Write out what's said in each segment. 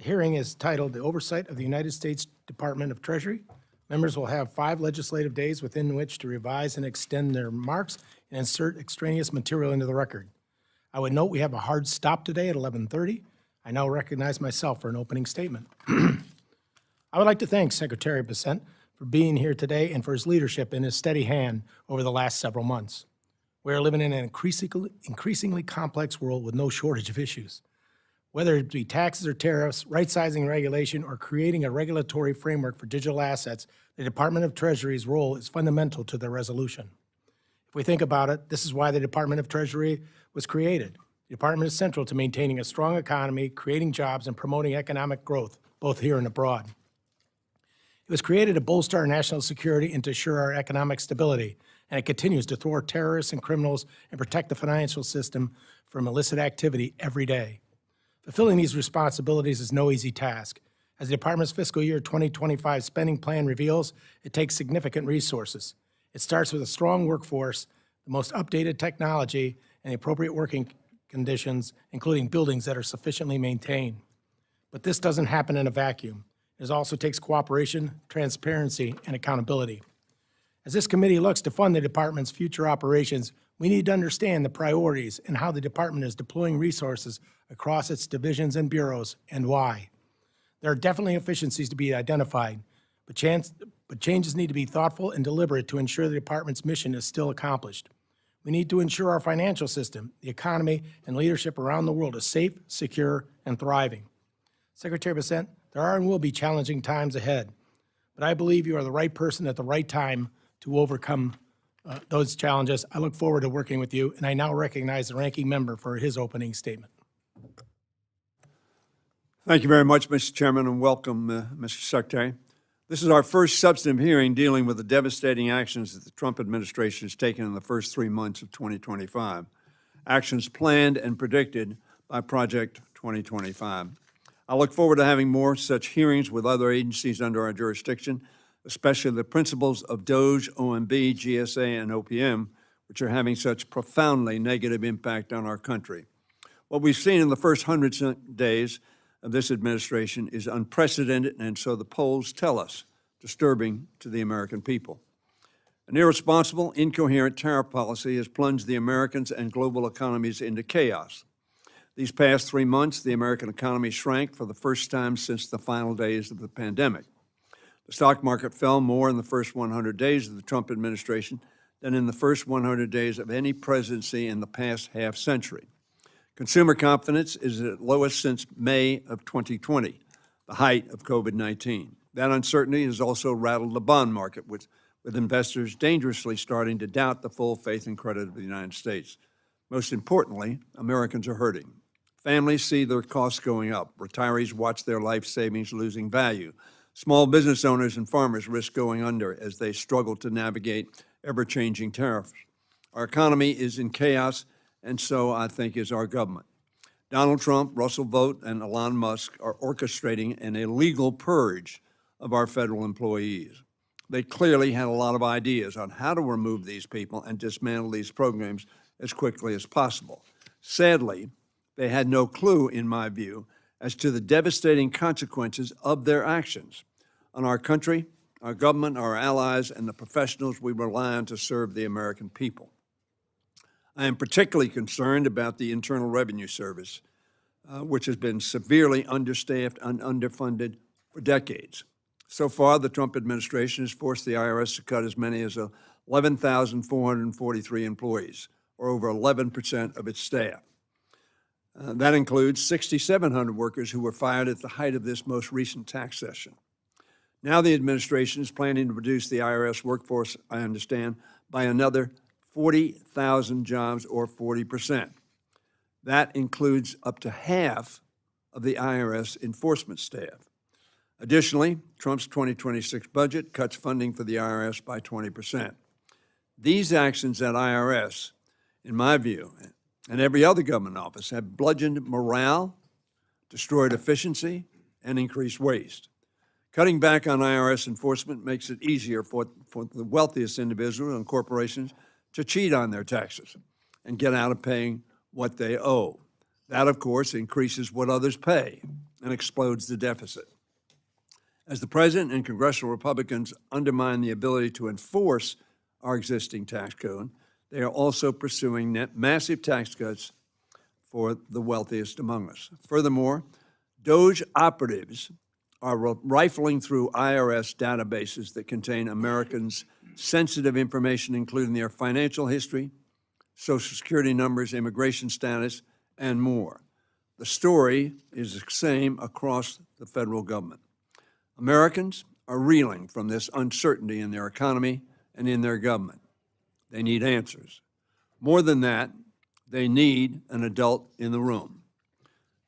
The hearing is titled The Oversight of the United States Department of Treasury. Members will have 5 legislative days within which to revise and extend their remarks and insert extraneous material into the record. I would note we have a hard stop today at 11:30. I now recognize myself for an opening statement. I would like to thank Secretary Bessent for being here today and for his leadership and his steady hand over the last several months. We are living in an increasingly complex world with no shortage of issues. Whether it be taxes or tariffs, right-sizing regulation, or creating a regulatory framework for digital assets, the Department of Treasury's role is fundamental to their resolution. If we think about it, this is why the Department of Treasury was created. The department is central to maintaining a strong economy, creating jobs, and promoting economic growth, both here and abroad. It was created to bolster our national security and to assure our economic stability, and it continues to thwart terrorists and criminals and protect the financial system from illicit activity every day. Fulfilling these responsibilities is no easy task. As the department's fiscal year 2025 spending plan reveals, it takes significant resources. It starts with a strong workforce, the most updated technology, and the appropriate working conditions, including buildings that are sufficiently maintained. But this doesn't happen in a vacuum. It also takes cooperation, transparency, and accountability. As this committee looks to fund the department's future operations, we need to understand the priorities and how the department is deploying resources across its divisions and bureaus, and why. There are definitely efficiencies to be identified, but changes need to be thoughtful and deliberate to ensure the department's mission is still accomplished. We need to ensure our financial system, the economy, and leadership around the world is safe, secure, and thriving. Secretary Bessent, there are and will be challenging times ahead, but I believe you are the right person at the right time to overcome those challenges. I look forward to working with you, and I now recognize the ranking member for his opening statement. Thank you very much, Mr. Chairman, and welcome, Mr. Secretary. This is our first substantive hearing dealing with the devastating actions that the Trump administration has taken in the first 3 months of 2025, actions planned and predicted by Project 2025. I look forward to having more such hearings with other agencies under our jurisdiction, especially the principles of DOGE, OMB, GSA, and OPM, which are having such profoundly negative impact on our country. What we've seen in the first 100 days of this administration is unprecedented, and so the polls tell us, disturbing to the American people. An irresponsible, incoherent tariff policy has plunged the Americans and global economies into chaos. These past 3 months, the American economy shrank for the first time since the final days of the pandemic. The stock market fell more in the first 100 days of the Trump administration than in the first 100 days of any presidency in the past half century. Consumer confidence is at its lowest since May of 2020, the height of COVID-19. That uncertainty has also rattled the bond market, with investors dangerously starting to doubt the full faith and credit of the United States. Most importantly, Americans are hurting. Families see their costs going up. Retirees watch their life savings losing value. Small business owners and farmers risk going under as they struggle to navigate ever-changing tariffs. Our economy is in chaos, and so I think is our government. Donald Trump, Russell Vought, and Elon Musk are orchestrating an illegal purge of our federal employees. They clearly had a lot of ideas on how to remove these people and dismantle these programs as quickly as possible. Sadly, they had no clue, in my view, as to the devastating consequences of their actions on our country, our government, our allies, and the professionals we rely on to serve the American people. I am particularly concerned about the Internal Revenue Service, which has been severely understaffed and underfunded for decades. So far, the Trump administration has forced the IRS to cut as many as 11,443 employees, or over 11% of its staff. That includes 6,700 workers who were fired at the height of this most recent tax session. Now the administration is planning to reduce the IRS workforce, I understand, by another 40,000 jobs, or 40%. That includes up to half of the IRS enforcement staff. Additionally, Trump's 2026 budget cuts funding for the IRS by 20%. These actions at IRS, in my view, and every other government office, have bludgeoned morale, destroyed efficiency, and increased waste. Cutting back on IRS enforcement makes it easier for the wealthiest individuals and corporations to cheat on their taxes and get out of paying what they owe. That, of course, increases what others pay, and explodes the deficit. As the President and congressional Republicans undermine the ability to enforce our existing tax code, they are also pursuing massive tax cuts for the wealthiest among us. Furthermore, DOGE operatives are rifling through IRS databases that contain Americans' sensitive information, including their financial history, Social Security numbers, immigration status, and more. The story is the same across the federal government. Americans are reeling from this uncertainty in their economy and in their government. They need answers. More than that, they need an adult in the room.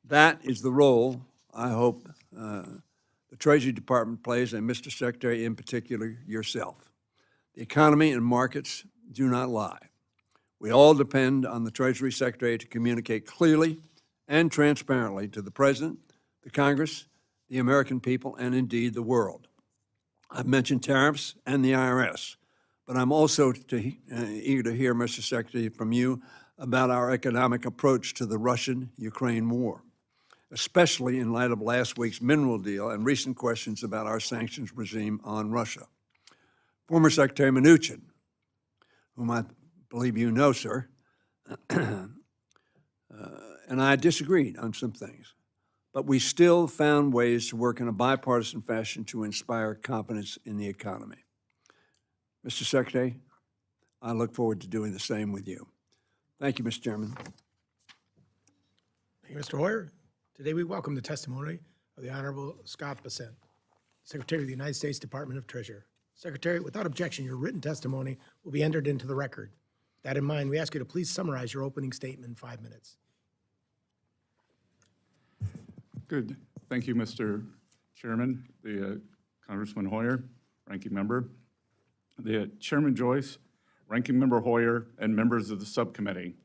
That is the role I hope the Treasury Department plays, and Mr. Secretary, in particular, yourself. The economy and markets do not lie. We all depend on the Treasury Secretary to communicate clearly and transparently to the President, the Congress, the American people, and indeed the world. I've mentioned tariffs and the IRS, but I'm also eager to hear, Mr. Secretary, from you about our economic approach to the Russian-Ukraine war, especially in light of last week's mineral deal and recent questions about our sanctions regime on Russia. Former Secretary Mnuchin, whom I believe you know, sir, and I disagreed on some things, but we still found ways to work in a bipartisan fashion to inspire confidence in the economy. Mr. Secretary, I look forward to doing the same with you. Thank you, Mr. Chairman. Thank you, Mr. Hoyer. Today we welcome the testimony of the Honorable Scott Bessent, Secretary of the United States Department of Treasury. Secretary, without objection, your written testimony will be entered into the record. With that in mind, we ask you to please summarize your opening statement in 5 minutes. Good. Thank you, Mr. Chairman, Congressman Hoyer, Ranking Member, Chairman Joyce, Ranking Member Hoyer, and members of the subcommittee.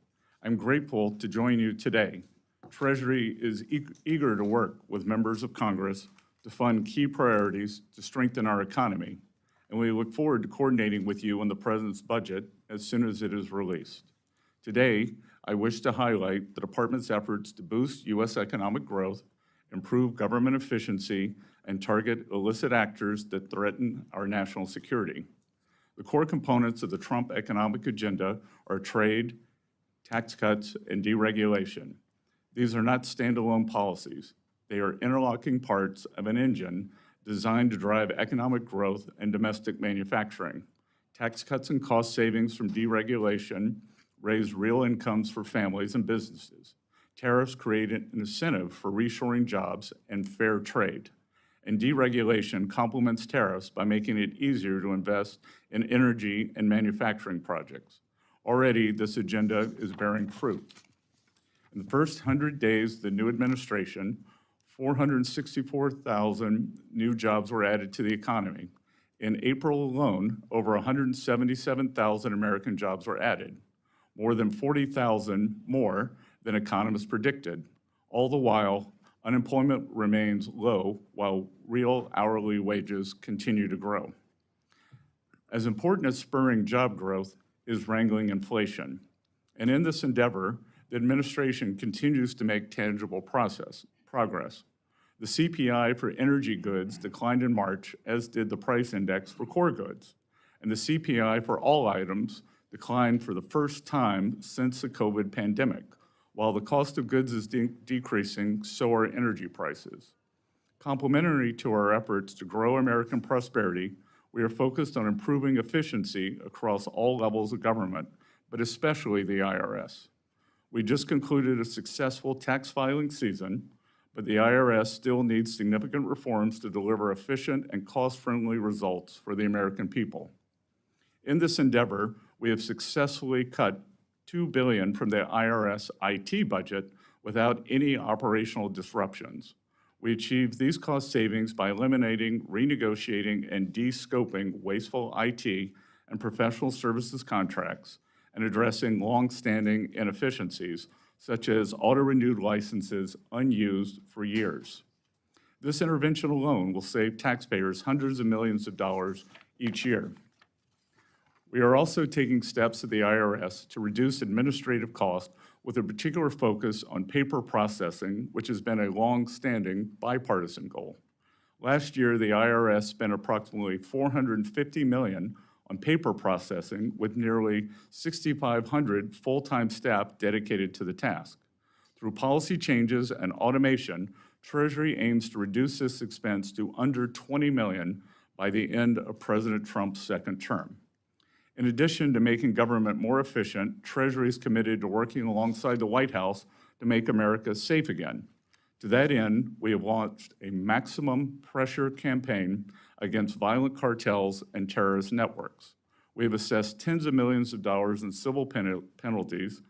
I'm grateful to join you today. Treasury is eager to work with members of Congress to fund key priorities to strengthen our economy, and we look forward to coordinating with you on the President's budget as soon as it is released. Today, I wish to highlight the Department's efforts to boost U.S. economic growth, improve government efficiency, and target illicit actors that threaten our national security. The core components of the Trump economic agenda are trade, tax cuts, and deregulation. These are not standalone policies. They are interlocking parts of an engine designed to drive economic growth and domestic manufacturing. Tax cuts and cost savings from deregulation raise real incomes for families and businesses. Tariffs create an incentive for reshoring jobs and fair trade. And deregulation complements tariffs by making it easier to invest in energy and manufacturing projects. Already, this agenda is bearing fruit. In the first 100 days of the new administration, 464,000 new jobs were added to the economy. In April alone, over 177,000 American jobs were added, more than 40,000 more than economists predicted. All the while, unemployment remains low while real hourly wages continue to grow. As important as spurring job growth is wrangling inflation. And in this endeavor, the administration continues to make tangible progress. The CPI for energy goods declined in March, as did the price index for core goods. And the CPI for all items declined for the first time since the COVID pandemic. While the cost of goods is decreasing, so are energy prices. Complementary to our efforts to grow American prosperity, we are focused on improving efficiency across all levels of government, but especially the IRS. We just concluded a successful tax filing season, but the IRS still needs significant reforms to deliver efficient and cost-friendly results for the American people. In this endeavor, we have successfully cut $2 billion from the IRS IT budget without any operational disruptions. We achieved these cost savings by eliminating, renegotiating, and de-scoping wasteful IT and professional services contracts and addressing long-standing inefficiencies, such as auto-renewed licenses unused for years. This intervention alone will save taxpayers hundreds of millions of dollars each year. We are also taking steps at the IRS to reduce administrative costs with a particular focus on paper processing, which has been a long-standing bipartisan goal. Last year, the IRS spent approximately $450 million on paper processing, with nearly 6,500 full-time staff dedicated to the task. Through policy changes and automation, Treasury aims to reduce this expense to under $20 million by the end of President Trump's second term. In addition to making government more efficient, Treasury is committed to working alongside the White House to make America safe again. To that end, we have launched a maximum pressure campaign against violent cartels and terrorist networks. We have assessed tens of millions of dollars in civil penalties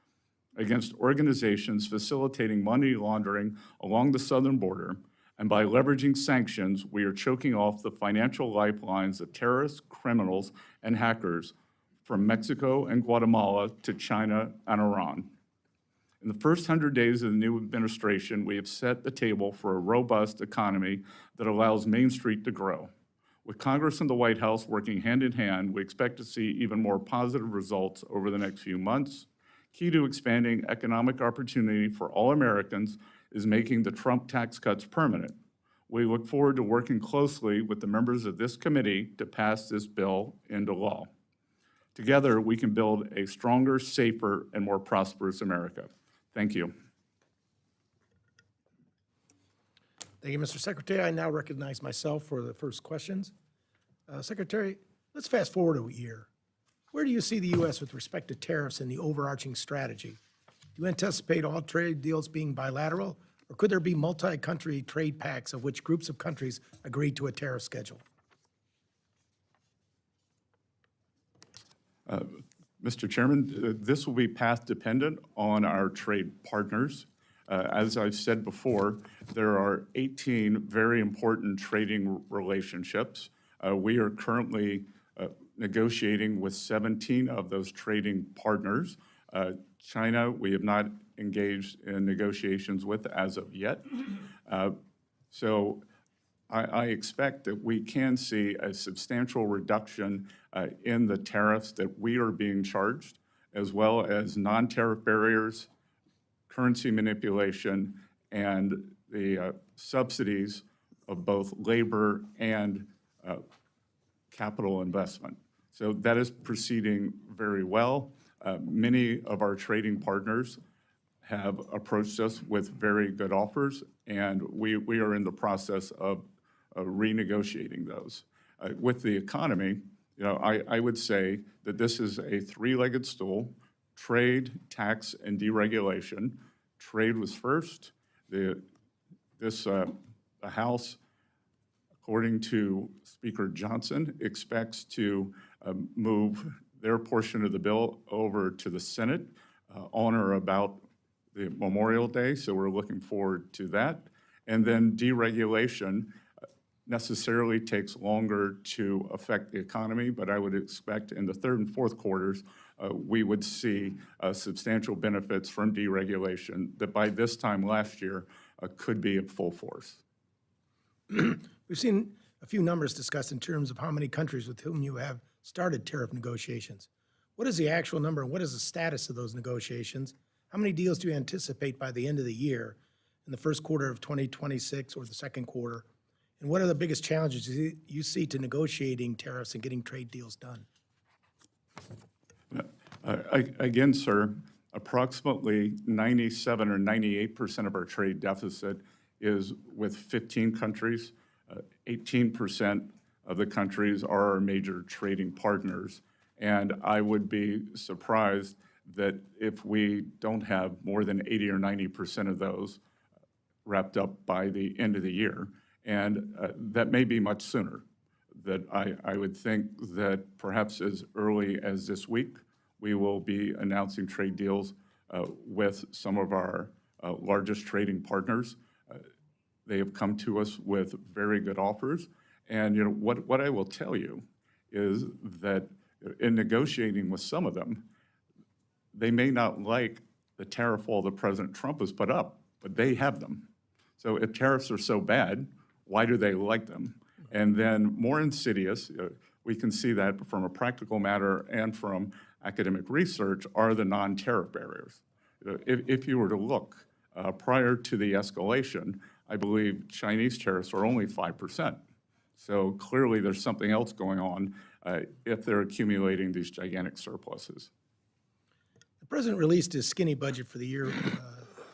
against organizations facilitating money laundering along the southern border, and by leveraging sanctions, we are choking off the financial lifelines of terrorists, criminals, and hackers from Mexico and Guatemala to China and Iran. In the first 100 days of the new administration, we have set the table for a robust economy that allows Main Street to grow. With Congress and the White House working hand in hand, we expect to see even more positive results over the next few months. Key to expanding economic opportunity for all Americans is making the Trump tax cuts permanent. We look forward to working closely with the members of this committee to pass this bill into law. Together, we can build a stronger, safer, and more prosperous America. Thank you. Thank you, Mr. Secretary. I now recognize myself for the first questions. Secretary, let's fast forward a year. Where do you see the U.S. with respect to tariffs and the overarching strategy? Do you anticipate all trade deals being bilateral, or could there be multi-country trade pacts of which groups of countries agree to a tariff schedule? Mr. Chairman, this will be path dependent on our trade partners. As I've said before, there are 18 very important trading relationships. We are currently negotiating with 17 of those trading partners. China, we have not engaged in negotiations with as of yet. So I expect that we can see a substantial reduction in the tariffs that we are being charged, as well as non-tariff barriers, currency manipulation, and the subsidies of both labor and capital investment. So that is proceeding very well. Many of our trading partners have approached us with very good offers, and we are in the process of renegotiating those. With the economy, I would say that this is a three-legged stool: trade, tax, and deregulation. Trade was first. The House, according to Speaker Johnson, expects to move their portion of the bill over to the Senate on or about the Memorial Day, so we're looking forward to that. And then deregulation necessarily takes longer to affect the economy, but I would expect in the third and fourth quarters, we would see substantial benefits from deregulation that by this time last year could be at full force. We've seen a few numbers discussed in terms of how many countries with whom you have started tariff negotiations. What is the actual number, and what is the status of those negotiations? How many deals do you anticipate by the end of the year, in the first quarter of 2026 or the second quarter? And what are the biggest challenges you see to negotiating tariffs and getting trade deals done? Again, sir, approximately 97 or 98% of our trade deficit is with 15 countries. 18% of the countries are our major trading partners. And I would be surprised that if we don't have more than 80 or 90% of those wrapped up by the end of the year. And that may be much sooner. That I would think that perhaps as early as this week, we will be announcing trade deals with some of our largest trading partners. They have come to us with very good offers. And what I will tell you is that in negotiating with some of them, they may not like the tariff wall that President Trump has put up, but they have them. So if tariffs are so bad, why do they like them? And then more insidious, we can see that from a practical matter and from academic research, are the non-tariff barriers. if you were to look, prior to the escalation, I believe Chinese tariffs are only 5%. So clearly there's something else going on if they're accumulating these gigantic surpluses. The president released his skinny budget for the year,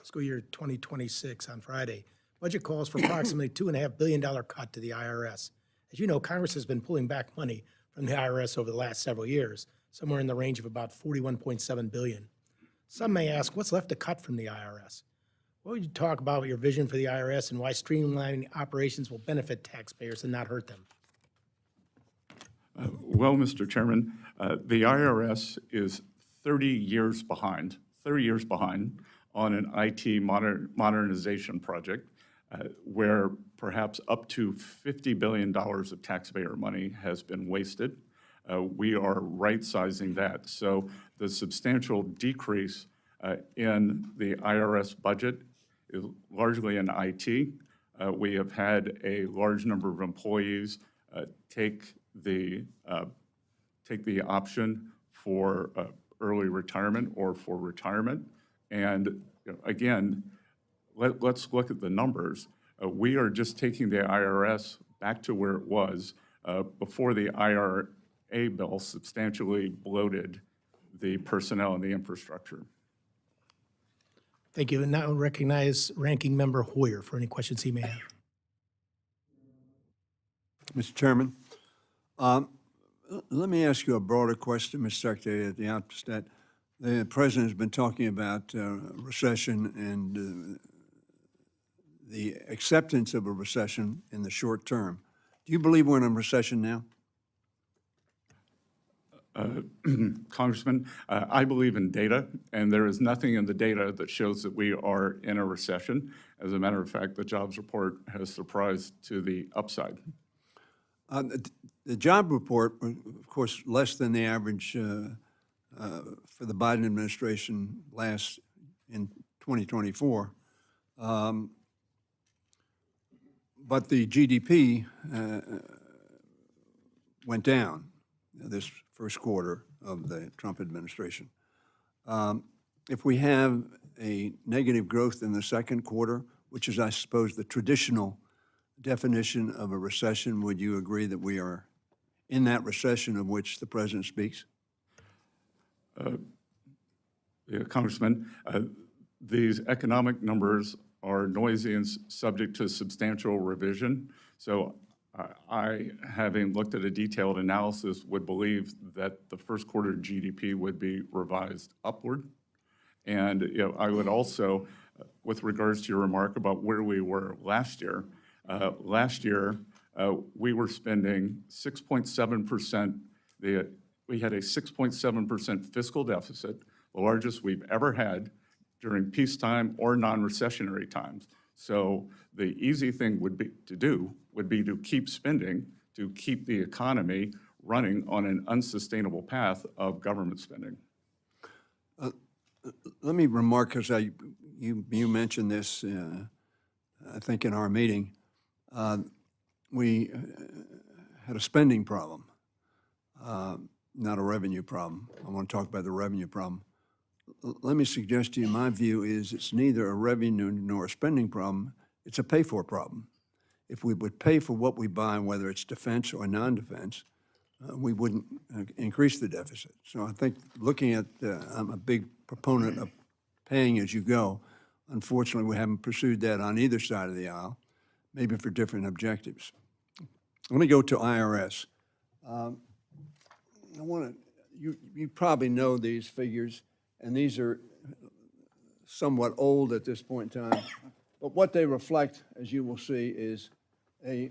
fiscal year 2026 on Friday. Budget calls for approximately $2.5 billion cut to the IRS. As you know, Congress has been pulling back money from the IRS over the last several years, somewhere in the range of about $41.7 billion. Some may ask, what's left to cut from the IRS? What would you talk about your vision for the IRS and why streamlining operations will benefit taxpayers and not hurt them? Well, Mr. Chairman, the IRS is 30 years behind on an IT modernization project where perhaps up to $50 billion of taxpayer money has been wasted. We are right-sizing that. So the substantial decrease in the IRS budget is largely in IT. We have had a large number of employees take the option for early retirement or for retirement. And again, let's look at the numbers. We are just taking the IRS back to where it was before the IRA bill substantially bloated the personnel and the infrastructure. Thank you. And now recognize Ranking Member Hoyer for any questions he may have. Mr. Chairman, let me ask you a broader question, Mr. Secretary, at the outset. The President has been talking about recession and the acceptance of a recession in the short term. Do you believe we're in a recession now? Congressman, I believe in data, and there is nothing in the data that shows that we are in a recession. As a matter of fact, the jobs report has surprised to the upside. The job report, of course, less than the average for the Biden administration last in 2024. But the GDP went down this first quarter of the Trump administration. If we have a negative growth in the second quarter, which is, I suppose, the traditional definition of a recession, would you agree that we are in that recession of which the President speaks? Congressman, these economic numbers are noisy and subject to substantial revision. So I, having looked at a detailed analysis, would believe that the first quarter GDP would be revised upward. And I would also, with regards to your remark about where we were last year, we were spending 6.7%. We had a 6.7% fiscal deficit, the largest we've ever had during peacetime or non-recessionary times. So the easy thing would be to keep spending, to keep the economy running on an unsustainable path of government spending. Let me remark, because you mentioned this, I think, in our meeting. We had a spending problem, not a revenue problem. I want to talk about the revenue problem. Let me suggest to you, my view is it's neither a revenue nor a spending problem, it's a pay-for problem. If we would pay for what we buy, whether it's defense or non-defense, we wouldn't increase the deficit. So I think looking at, I'm a big proponent of paying as you go. Unfortunately, we haven't pursued that on either side of the aisle, maybe for different objectives. Let me go to IRS. You probably know these figures, and these are somewhat old at this point in time. But what they reflect, as you will see, is a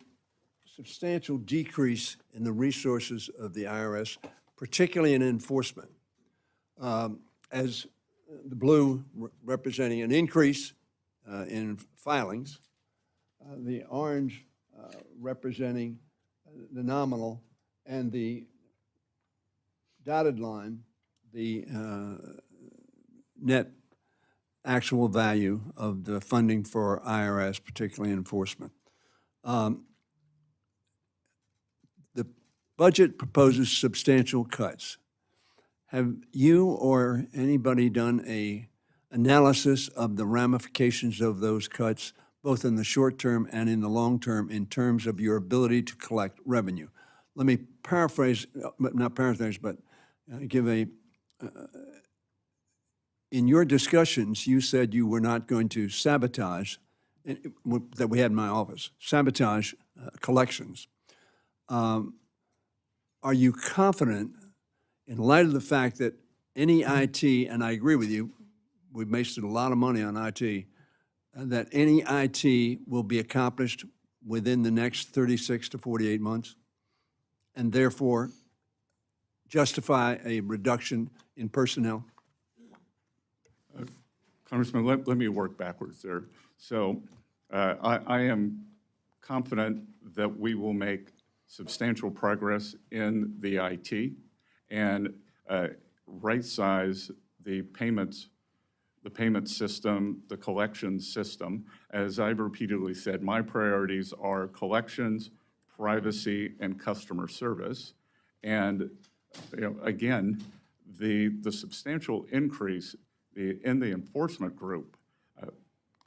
substantial decrease in the resources of the IRS, particularly in enforcement. As the blue representing an increase in filings, the orange representing the nominal, and the dotted line, the net actual value of the funding for IRS, particularly enforcement. The budget proposes substantial cuts. Have you or anybody done a analysis of the ramifications of those cuts, both in the short term and in the long term, in terms of your ability to collect revenue. Let me paraphrase, not paraphrase, but give a, in your discussions, you said you were not going to sabotage, that we had in my office, sabotage collections. Are you confident, in light of the fact that any IT, and I agree with you, we've wasted a lot of money on IT, that any IT will be accomplished within the next 36 to 48 months, and therefore justify a reduction in personnel? Congressman, let me work backwards there. So I am confident that we will make substantial progress in the IT and right-size the payment system, the collections system. As I've repeatedly said, my priorities are collections, privacy, and customer service. And again, the substantial increase in the enforcement group,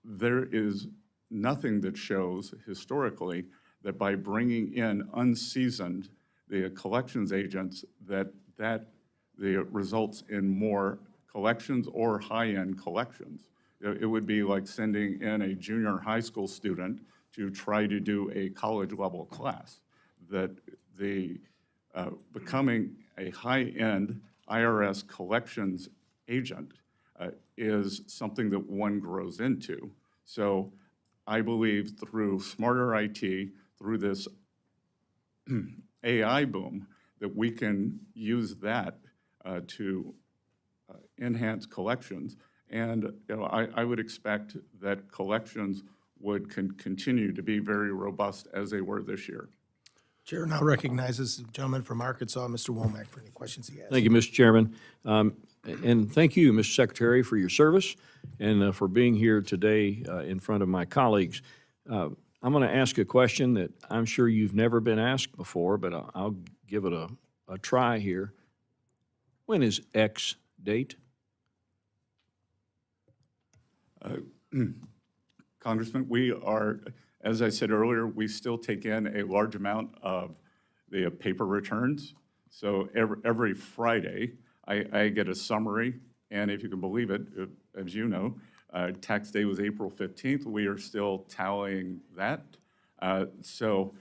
there is nothing that shows historically that by bringing in unseasoned the collections agents that results in more collections or high-end collections. It would be like sending in a junior high school student to try to do a college-level class. That becoming a high-end IRS collections agent is something that one grows into. So I believe through smarter IT, through this AI boom, that we can use that to enhance collections. And I would expect that collections would continue to be very robust as they were this year. Chair now recognizes the gentleman from Arkansas, Mr. Womack, for any questions he has. Thank you, Mr. Chairman. And thank you, Mr. Secretary, for your service and for being here today in front of my colleagues. I'm going to ask a question that I'm sure you've never been asked before, but I'll give it a try here. When is X date? Congressman, we are, as I said earlier, we still take in a large amount of the paper returns. So every Friday, I get a summary, and if you can believe it, as you know, tax day was April 15th. We are still tallying that. So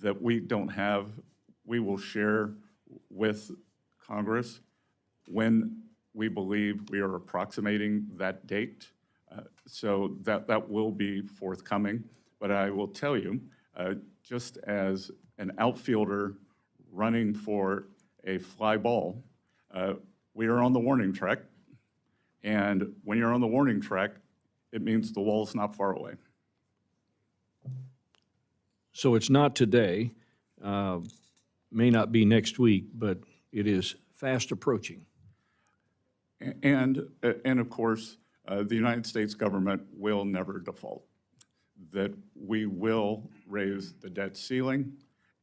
that we will share with Congress when we believe we are approximating that date. So that will be forthcoming. But I will tell you, just as an outfielder running for a fly ball, we are on the warning track. And when you're on the warning track, it means the wall's not far away. So it's not today, may not be next week, but it is fast approaching. And of course, the United States government will never default. That we will raise the debt ceiling,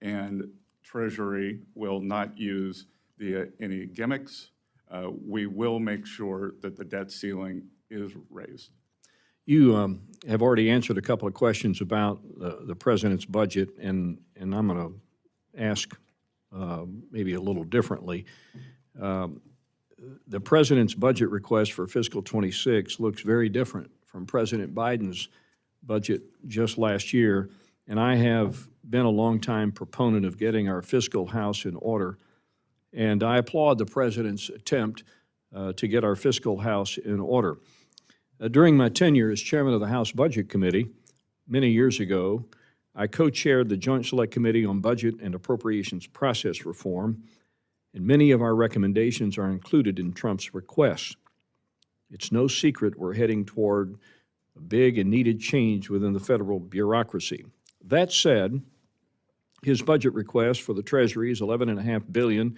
and Treasury will not use any gimmicks. We will make sure that the debt ceiling is raised. You have already answered a couple of questions about the president's budget, and I'm going to ask maybe a little differently. The president's budget request for fiscal 26 looks very different from President Biden's budget just last year, and I have been a longtime proponent of getting our fiscal house in order, and I applaud the president's attempt to get our fiscal house in order. During my tenure as chairman of the House Budget Committee many years ago, I co-chaired the Joint Select Committee on Budget and Appropriations Process Reform, and many of our recommendations are included in Trump's request. It's no secret we're heading toward a big and needed change within the federal bureaucracy. That said, his budget request for the Treasury is $11.5 billion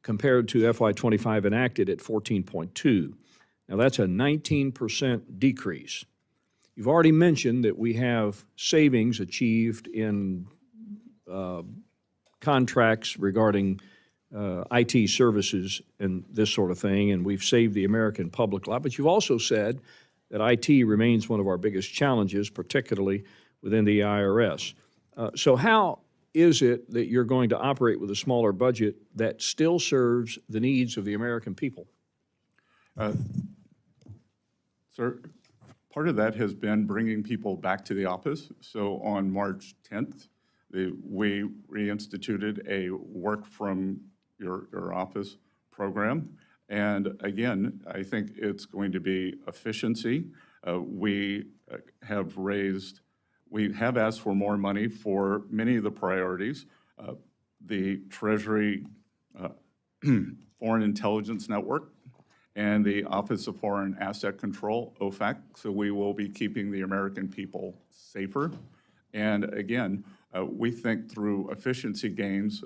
compared to FY25 enacted at $14.2. Now that's a 19% decrease. You've already mentioned that we have savings achieved in contracts regarding IT services and this sort of thing, and we've saved the American public a lot. But you've also said that IT remains one of our biggest challenges, particularly within the IRS. So how is it that you're going to operate with a smaller budget that still serves the needs of the American people? Sir, part of that has been bringing people back to the office. So on March 10th, we reinstituted a work from your office program. And again, I think it's going to be efficiency. We have asked for more money for many of the priorities. The Treasury Foreign Intelligence Network and the Office of Foreign Asset Control, OFAC. So we will be keeping the American people safer. And again, we think through efficiency gains,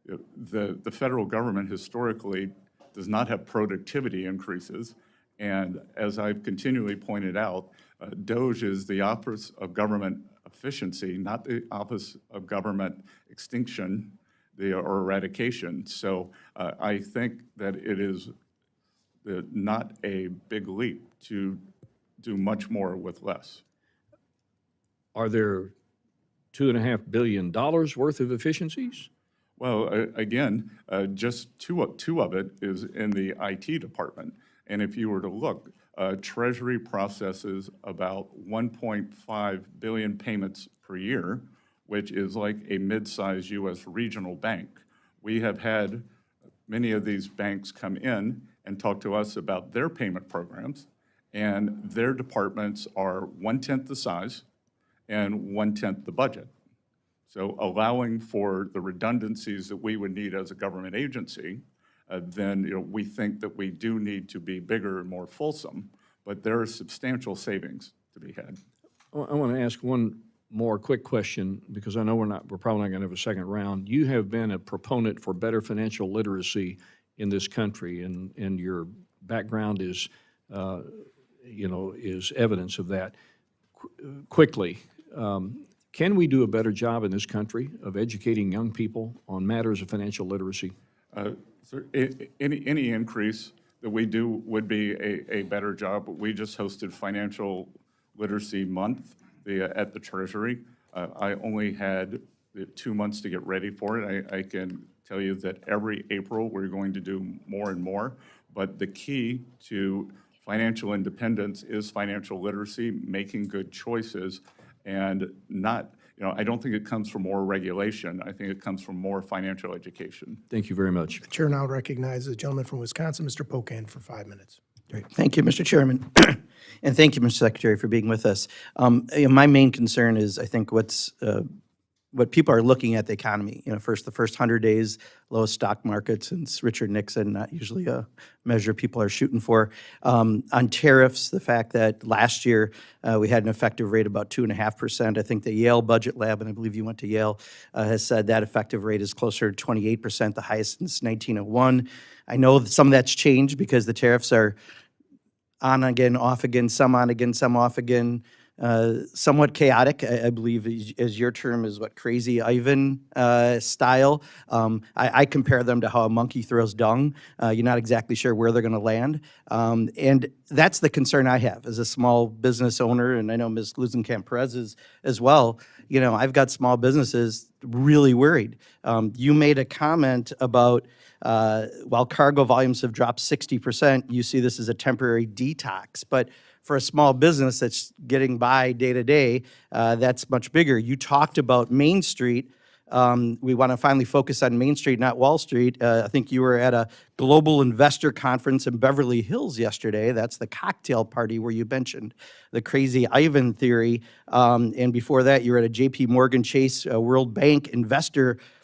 the federal government historically does not have productivity increases. And as I've continually pointed out, DOGE is the Office of Government Efficiency, not the Office of Government Extinction or Eradication. So I think that it is not a big leap to do much more with less. Are there $2.5 billion worth of efficiencies? Well, again, just two of it is in the IT department. And if you were to look, Treasury processes about 1.5 billion payments per year, which is like a mid-sized U.S. regional bank. We have had many of these banks come in and talk to us about their payment programs, and their departments are 1/10 the size and 1/10 the budget. So allowing for the redundancies that we would need as a government agency, then we think that we do need to be bigger and more fulsome, but there are substantial savings to be had. I want to ask one more quick question, because I know we're probably not going to have a second round. You have been a proponent for better financial literacy in this country, and your background is, is evidence of that. Quickly, can we do a better job in this country of educating young people on matters of financial literacy? Sir, any increase that we do would be a better job. We just hosted Financial Literacy Month at the Treasury. I only had 2 months to get ready for it. I can tell you that every April we're going to do more and more. But the key to financial independence is financial literacy, making good choices, and not, I don't think it comes from more regulation. I think it comes from more financial education. Thank you very much. The chair now recognizes the gentleman from Wisconsin, Mr. Pocan, for 5 minutes. Great. Thank you, Mr. Chairman. And thank you, Mr. Secretary, for being with us. My main concern is, I think, what people are looking at the economy. The first 100 days, lowest stock market since Richard Nixon, not usually a measure people are shooting for. On tariffs, the fact that last year we had an effective rate about 2.5%. I think the Yale Budget Lab, and I believe you went to Yale, has said that effective rate is closer to 28%, the highest since 1901. I know that some of that's changed because the tariffs are on again, off again, some on again, some off again. Somewhat chaotic, I believe, as your term is what, Crazy Ivan style. I compare them to how a monkey throws dung. You're not exactly sure where they're going to land. And that's the concern I have as a small business owner, and I know Ms. Glusenkamp-Perez is as well. I've got small businesses really worried. You made a comment about while cargo volumes have dropped 60%, you see this as a temporary detox. But for a small business that's getting by day to day, that's much bigger. You talked about Main Street. We want to finally focus on Main Street, not Wall Street. I think you were at a global investor conference in Beverly Hills yesterday. That's the cocktail party where you mentioned the Crazy Ivan theory. And before that, you were at a J.P. Morgan Chase World Bank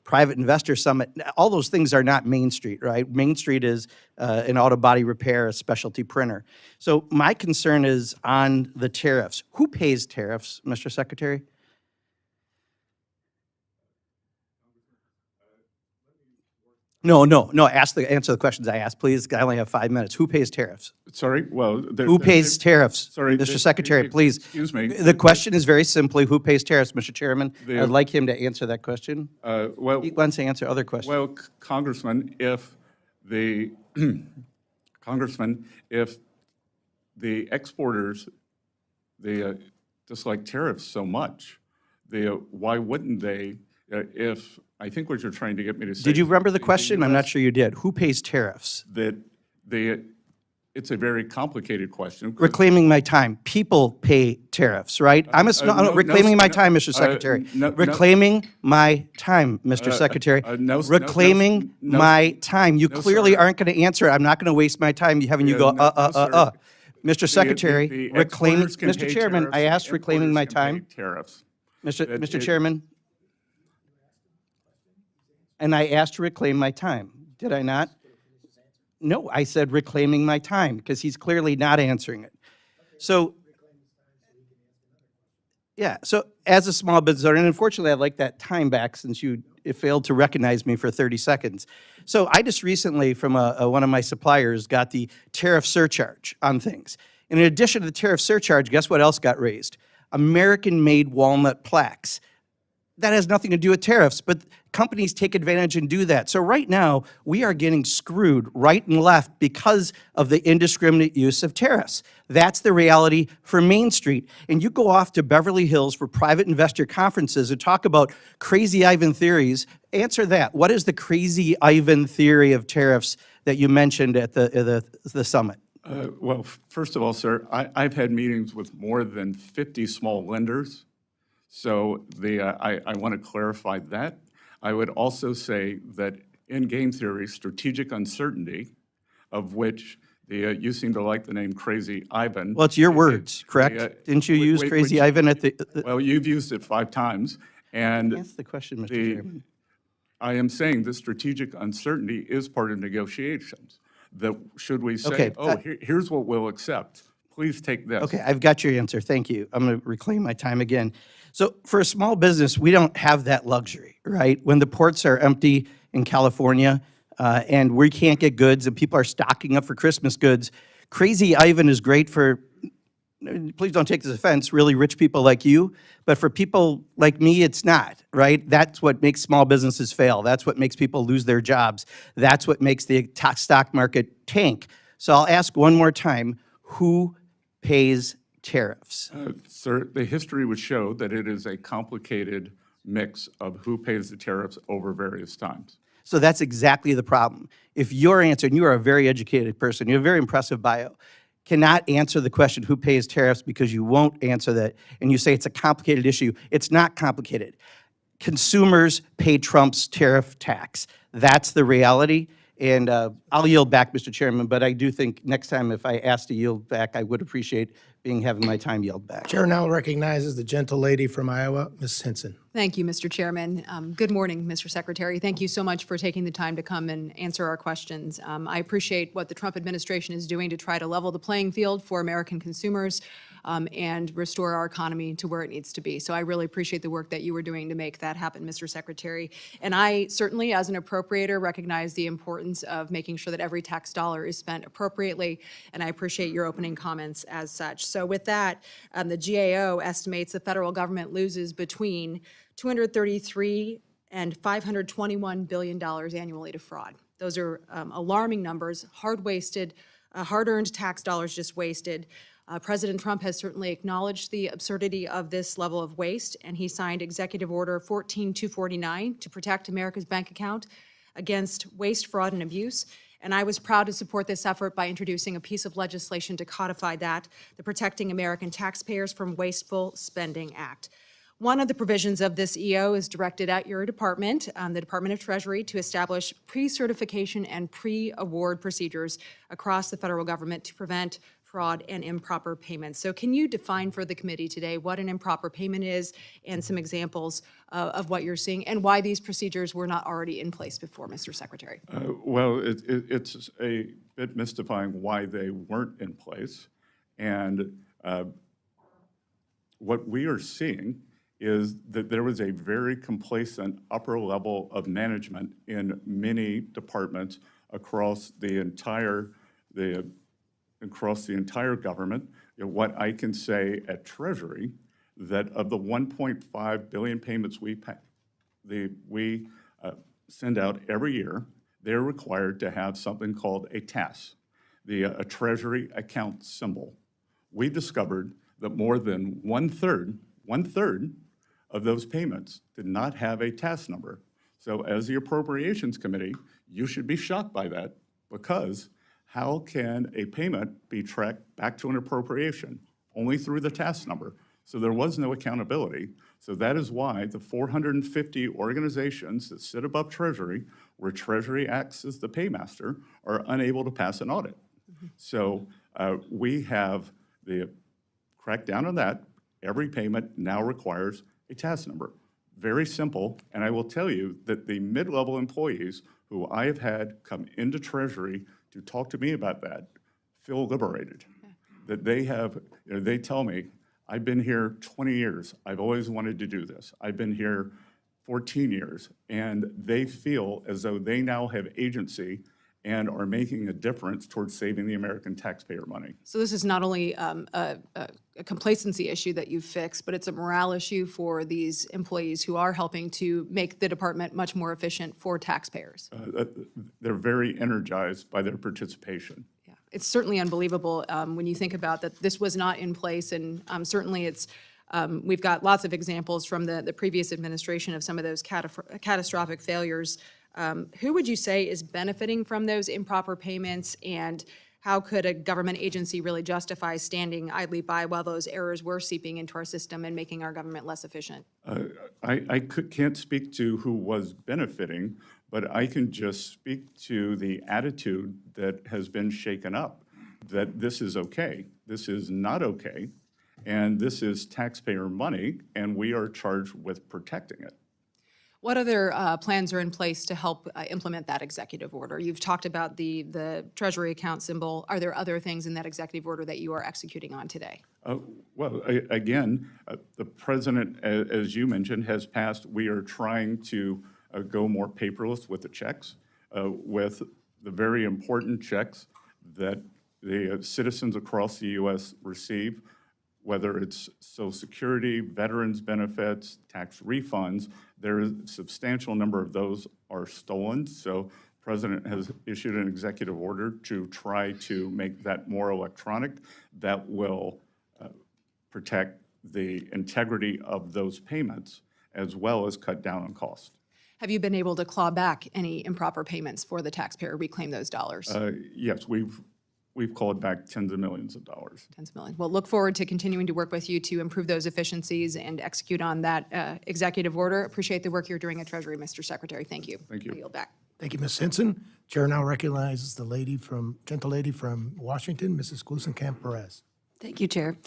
private investor summit. All those things are not Main Street, right? Main Street is an auto body repair, a specialty printer. So my concern is on the tariffs. Who pays tariffs, Mr. Secretary? Answer the questions I asked, please. I only have 5 minutes. Who pays tariffs? Sorry, well. Who pays tariffs? Sorry, Mr. Secretary, please. Excuse me. The question is very simply, who pays tariffs, Mr. Chairman? I'd like him to answer that question. Well, He wants to answer other questions. well, Congressman, if the, Congressman, if the exporters, they dislike tariffs so much, why wouldn't they, if, I think what you're trying to get me to say. Did you is remember the that question? I'm not US sure you did. Who pays tariffs? That it's a very complicated question. 'Cause- Reclaiming my time. People pay tariffs, right? Reclaiming my time, Mr. Secretary. Reclaiming my time, Mr. Secretary. Reclaiming my time. You clearly sir. aren't going to answer. I'm not going to waste my time having you go, sir. Mr. Secretary, The reclaiming, exporters can Mr. pay Chairman, tariffs, I asked the reclaiming my importers can pay time. Tariffs. Mr. Chairman, and I asked to reclaim my time. Did I not? No, I said reclaiming my time, because he's clearly not answering it. So, yeah, so as a small business owner, and unfortunately, I'd like that time back since you failed to recognize me for 30 seconds. So I just recently, from one of my suppliers, got the tariff surcharge on things. And in addition to the tariff surcharge, guess what else got raised? American-made walnut plaques. That has nothing to do with tariffs, but companies take advantage and do that. So right now, we are getting screwed right and left because of the indiscriminate use of tariffs. That's the reality for Main Street. And you go off to Beverly Hills for private investor conferences and talk about crazy Ivan theories. Answer that. What is the crazy Ivan theory of tariffs that you mentioned at the summit? Well, first of all, sir, I've had meetings with more than 50 small lenders. So I want to clarify that. I would also say that in game theory, strategic uncertainty, of which you seem to like the name Crazy Ivan. Well, it's your words, correct? Didn't you use Crazy Ivan at the? Well, you've used it 5 times, and That's the question, Mr. Chairman. I am saying the strategic uncertainty is part of negotiations. That should we say, Okay, oh, here's what we'll accept. Please take this. Okay, I've got your answer. Thank you. I'm going to reclaim my time again. So for a small business, we don't have that luxury, right? When the ports are empty in California and we can't get goods and people are stocking up for Christmas goods, Crazy Ivan is great for, please don't take this offense, really rich people like you, but for people like me, it's not, right? That's what makes small businesses fail. That's what makes people lose their jobs. That's what makes the stock market tank. So I'll ask one more time, who pays tariffs? Sir, the history would show that it is a complicated mix of who pays the tariffs over various times. So that's exactly the problem. If your answer, and you are a very educated person, you have a very impressive bio, cannot answer the question who pays tariffs because you won't answer that, and you say it's a complicated issue, it's not complicated. Consumers pay Trump's tariff tax. That's the reality. And I'll yield back, Mr. Chairman, but I do think next time if I ask to yield back, I would appreciate having my time yelled back. Chair now recognizes the gentle lady from Iowa, Ms. Henson. Thank you, Mr. Chairman. Good morning, Mr. Secretary. Thank you so much for taking the time to come and answer our questions. I appreciate what the Trump administration is doing to try to level the playing field for American consumers and restore our economy to where it needs to be. So I really appreciate the work that you were doing to make that happen, Mr. Secretary. And I certainly, as an appropriator, recognize the importance of making sure that every tax dollar is spent appropriately, and I appreciate your opening comments as such. So with that, the GAO estimates the federal government loses between $233 and $521 billion annually to fraud. Those are alarming numbers, hard-earned tax dollars just wasted. President Trump has certainly acknowledged the absurdity of this level of waste, and he signed Executive Order 14249 to protect America's bank account against waste, fraud, and abuse. And I was proud to support this effort by introducing a piece of legislation to codify that, the Protecting American Taxpayers from Wasteful Spending Act. One of the provisions of this EO is directed at your department, the Department of Treasury, to establish pre-certification and pre-award procedures across the federal government to prevent fraud and improper payments. So can you define for the committee today what an improper payment is and some examples of what you're seeing and why these procedures were not already in place before, Mr. Secretary? Well, it's a bit mystifying why they weren't in place. And what we are seeing is that there was a very complacent upper level of management in many departments across the entire government. You know, what I can say at Treasury, that of the 1.5 billion payments we send out every year, they're required to have something called a TAS, a Treasury account symbol. We discovered that more than one third of those payments did not have a TAS number. So as the Appropriations Committee, you should be shocked by that, because how can a payment be tracked back to an appropriation? Only through the TAS number. So there was no accountability. So that is why the 450 organizations that sit above Treasury, where Treasury acts as the paymaster, are unable to pass an audit. So we have cracked down on that. Every payment now requires a TAS number. Very simple, and I will tell you that the mid-level employees who I have had come into Treasury to talk to me about that feel liberated. That they have, they tell me, I've been here 20 years. I've always wanted to do this. I've been here 14 years, and they feel as though they now have agency and are making a difference towards saving the American taxpayer money. So this is not only a complacency issue that you've fixed, but it's a morale issue for these employees who are helping to make the department much more efficient for taxpayers. They're very energized by their participation. Yeah, it's certainly unbelievable when you think about that this was not in place, and certainly it's, we've got lots of examples from the previous administration of some of those catastrophic failures. Who would you say is benefiting from those improper payments, and how could a government agency really justify standing idly by while those errors were seeping into our system and making our government less efficient? Can't speak to who was benefiting, but I can just speak to the attitude that has been shaken up, that this is okay, this is not okay, and this is taxpayer money, and we are charged with protecting it. What other plans are in place to help implement that executive order? You've talked about the Treasury account symbol. Are there other things in that executive order that you are executing on today? Well, again, the president, as you mentioned, has passed. We are trying to go more paperless with the checks, with the very important checks that the citizens across the U.S. receive, whether it's Social Security, veterans benefits, tax refunds. There is a substantial number of those are stolen. So the president has issued an executive order to try to make that more electronic. That will protect the integrity of those payments, as well as cut down on cost. Have you been able to claw back any improper payments for the taxpayer, reclaim those dollars? Yes, we've called back tens of millions of dollars. Tens of millions. Well, look forward to continuing to work with you to improve those efficiencies and execute on that executive order. Appreciate the work you're doing at Treasury, Mr. Secretary. Thank you. Thank you. I yield back. Thank you, Ms. Henson. Chair now recognizes the gentle lady from Washington, Mrs. Glusenkamp-Perez. Thank you, Chair.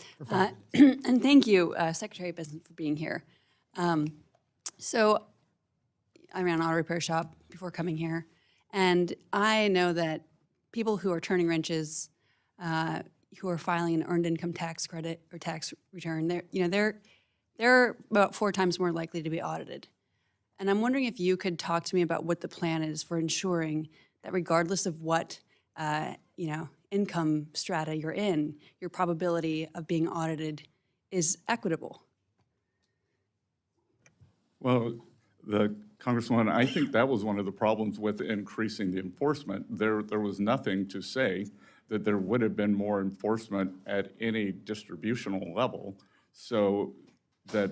And thank you, Secretary Bessent, for being here. So I ran an auto repair shop before coming here, and I know that people who are turning wrenches, who are filing an earned income tax credit or tax return, they're about 4 times more likely to be audited. And I'm wondering if you could talk to me about what the plan is for ensuring that regardless of what income strata you're in, your probability of being audited is equitable. Well, Congresswoman, I think that was one of the problems with increasing the enforcement. There was nothing to say that there would have been more enforcement at any distributional level. So that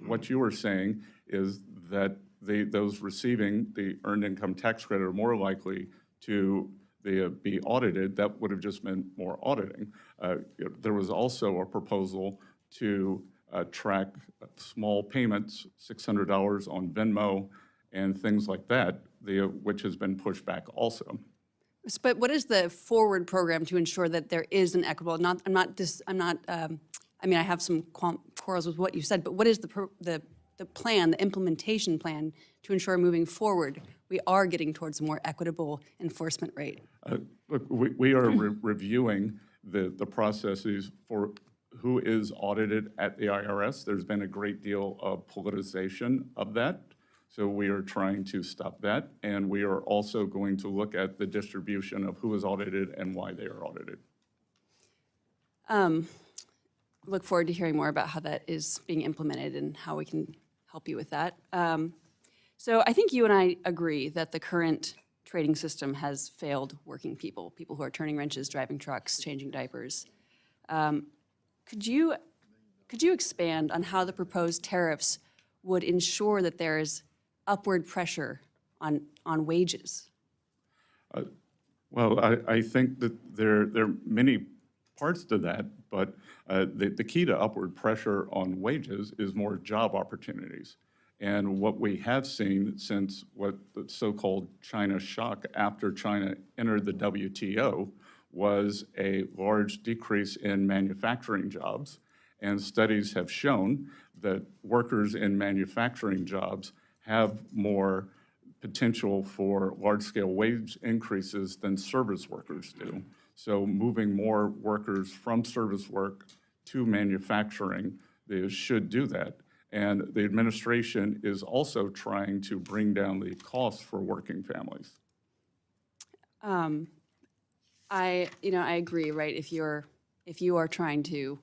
what you were saying is that those receiving the earned income tax credit are more likely to be audited. That would have just meant more auditing. There was also a proposal to track small payments, $600 on Venmo and things like that, which has been pushed back also. But what is the forward program to ensure that there is an equitable? I have some quarrels with what you said, but what is the plan, the implementation plan to ensure moving forward we are getting towards a more equitable enforcement rate? Look, we are reviewing the processes for who is audited at the IRS. There's been a great deal of politicization of that. So we are trying to stop that. And we are also going to look at the distribution of who is audited and why they are audited. Look forward to hearing more about how that is being implemented and how we can help you with that. So I think you and I agree that the current trading system has failed working people, people who are turning wrenches, driving trucks, changing diapers. Could you expand on how the proposed tariffs would ensure that there is upward pressure on wages? Well, I think that there are many parts to that, but the key to upward pressure on wages is more job opportunities. And what we have seen since what the so-called China shock after China entered the WTO was a large decrease in manufacturing jobs. And studies have shown that workers in manufacturing jobs have more potential for large-scale wage increases than service workers do. So moving more workers from service work to manufacturing, they should do that. And the administration is also trying to bring down the costs for working families. I agree, right? If you are trying to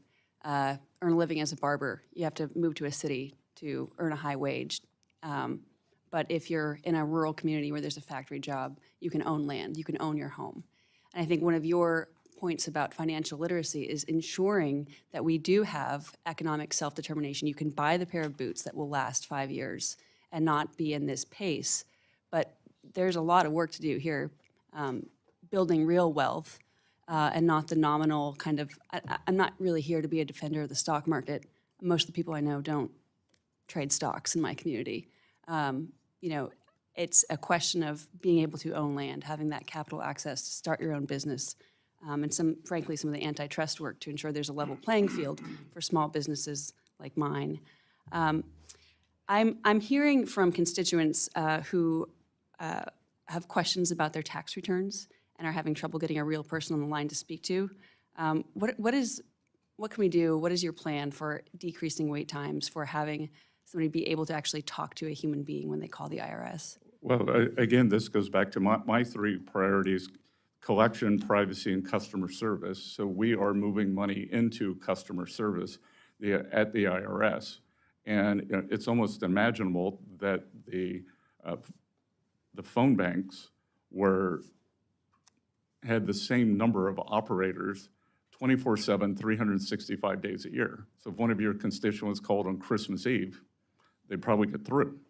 earn a living as a barber, you have to move to a city to earn a high wage. But if you're in a rural community where there's a factory job, you can own land, you can own your home. And I think one of your points about financial literacy is ensuring that we do have economic self-determination. You can buy the pair of boots that will last 5 years and not be in this pace. But there's a lot of work to do here, building real wealth and not the nominal kind of, I'm not really here to be a defender of the stock market. Most of the people I know don't trade stocks in my community. It's a question of being able to own land, having that capital access to start your own business, and frankly, some of the antitrust work to ensure there's a level playing field for small businesses like mine. I'm hearing from constituents who have questions about their tax returns and are having trouble getting a real person on the line to speak to. What can we do? What is your plan for decreasing wait times, for having somebody be able to actually talk to a human being when they call the IRS? Well, again, this goes back to my three priorities: collection, privacy, and customer service. So we are moving money into customer service at the IRS. And it's almost imaginable that the phone banks had the same number of operators 24/7, 365 days a year. So if one of your constituents called on Christmas Eve, they'd probably get through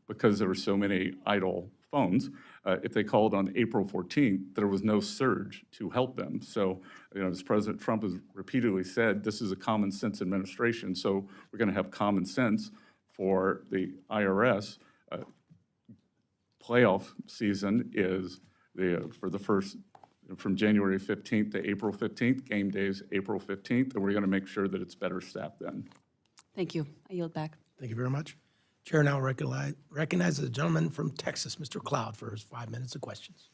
because there were so many idle phones. If they called on April 14th, there was no surge to help them. So, as President Trump has repeatedly said, this is a common sense administration. So we're going to have common sense for the IRS. Playoff season is from January 15th to April 15th. Game days April 15th, and we're going to make sure that it's better staffed then. Thank you. I yield back. Thank you very much. Chair now recognizes the gentleman from Texas, Mr. Cloud, for his 5 minutes of questions.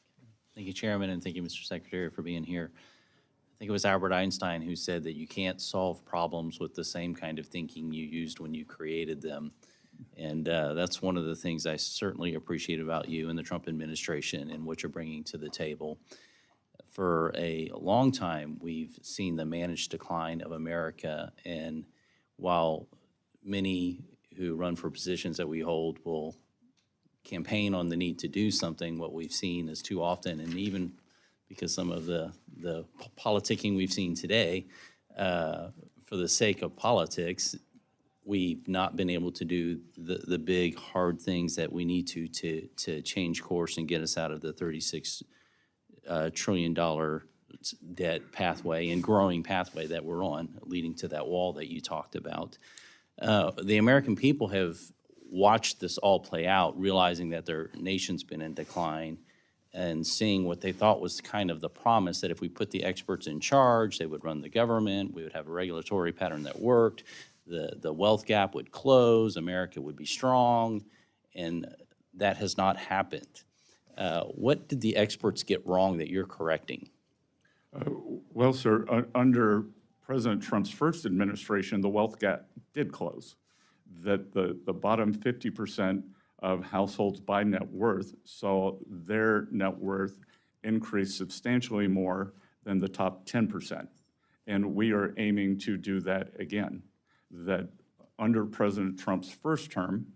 Thank you, Chairman, and thank you, Mr. Secretary, for being here. I think it was Albert Einstein who said that you can't solve problems with the same kind of thinking you used when you created them. And that's one of the things I certainly appreciate about you and the Trump administration and what you're bringing to the table. For a long time, we've seen the managed decline of America, and while many who run for positions that we hold will campaign on the need to do something, what we've seen is too often, and even because some of the politicking we've seen today, for the sake of politics, we've not been able to do the big, hard things that we need to change course and get us out of the $36 trillion debt pathway and growing pathway that we're on, leading to that wall that you talked about. The American people have watched this all play out, realizing that their nation's been in decline and seeing what they thought was kind of the promise that if we put the experts in charge, they would run the government, we would have a regulatory pattern that worked, the wealth gap would close, America would be strong, and that has not happened. What did the experts get wrong that you're correcting? Well, sir, under President Trump's first administration, the wealth gap did close. That the bottom 50% of households by net worth saw their net worth increase substantially more than the top 10%. And we are aiming to do that again. That under President Trump's first term,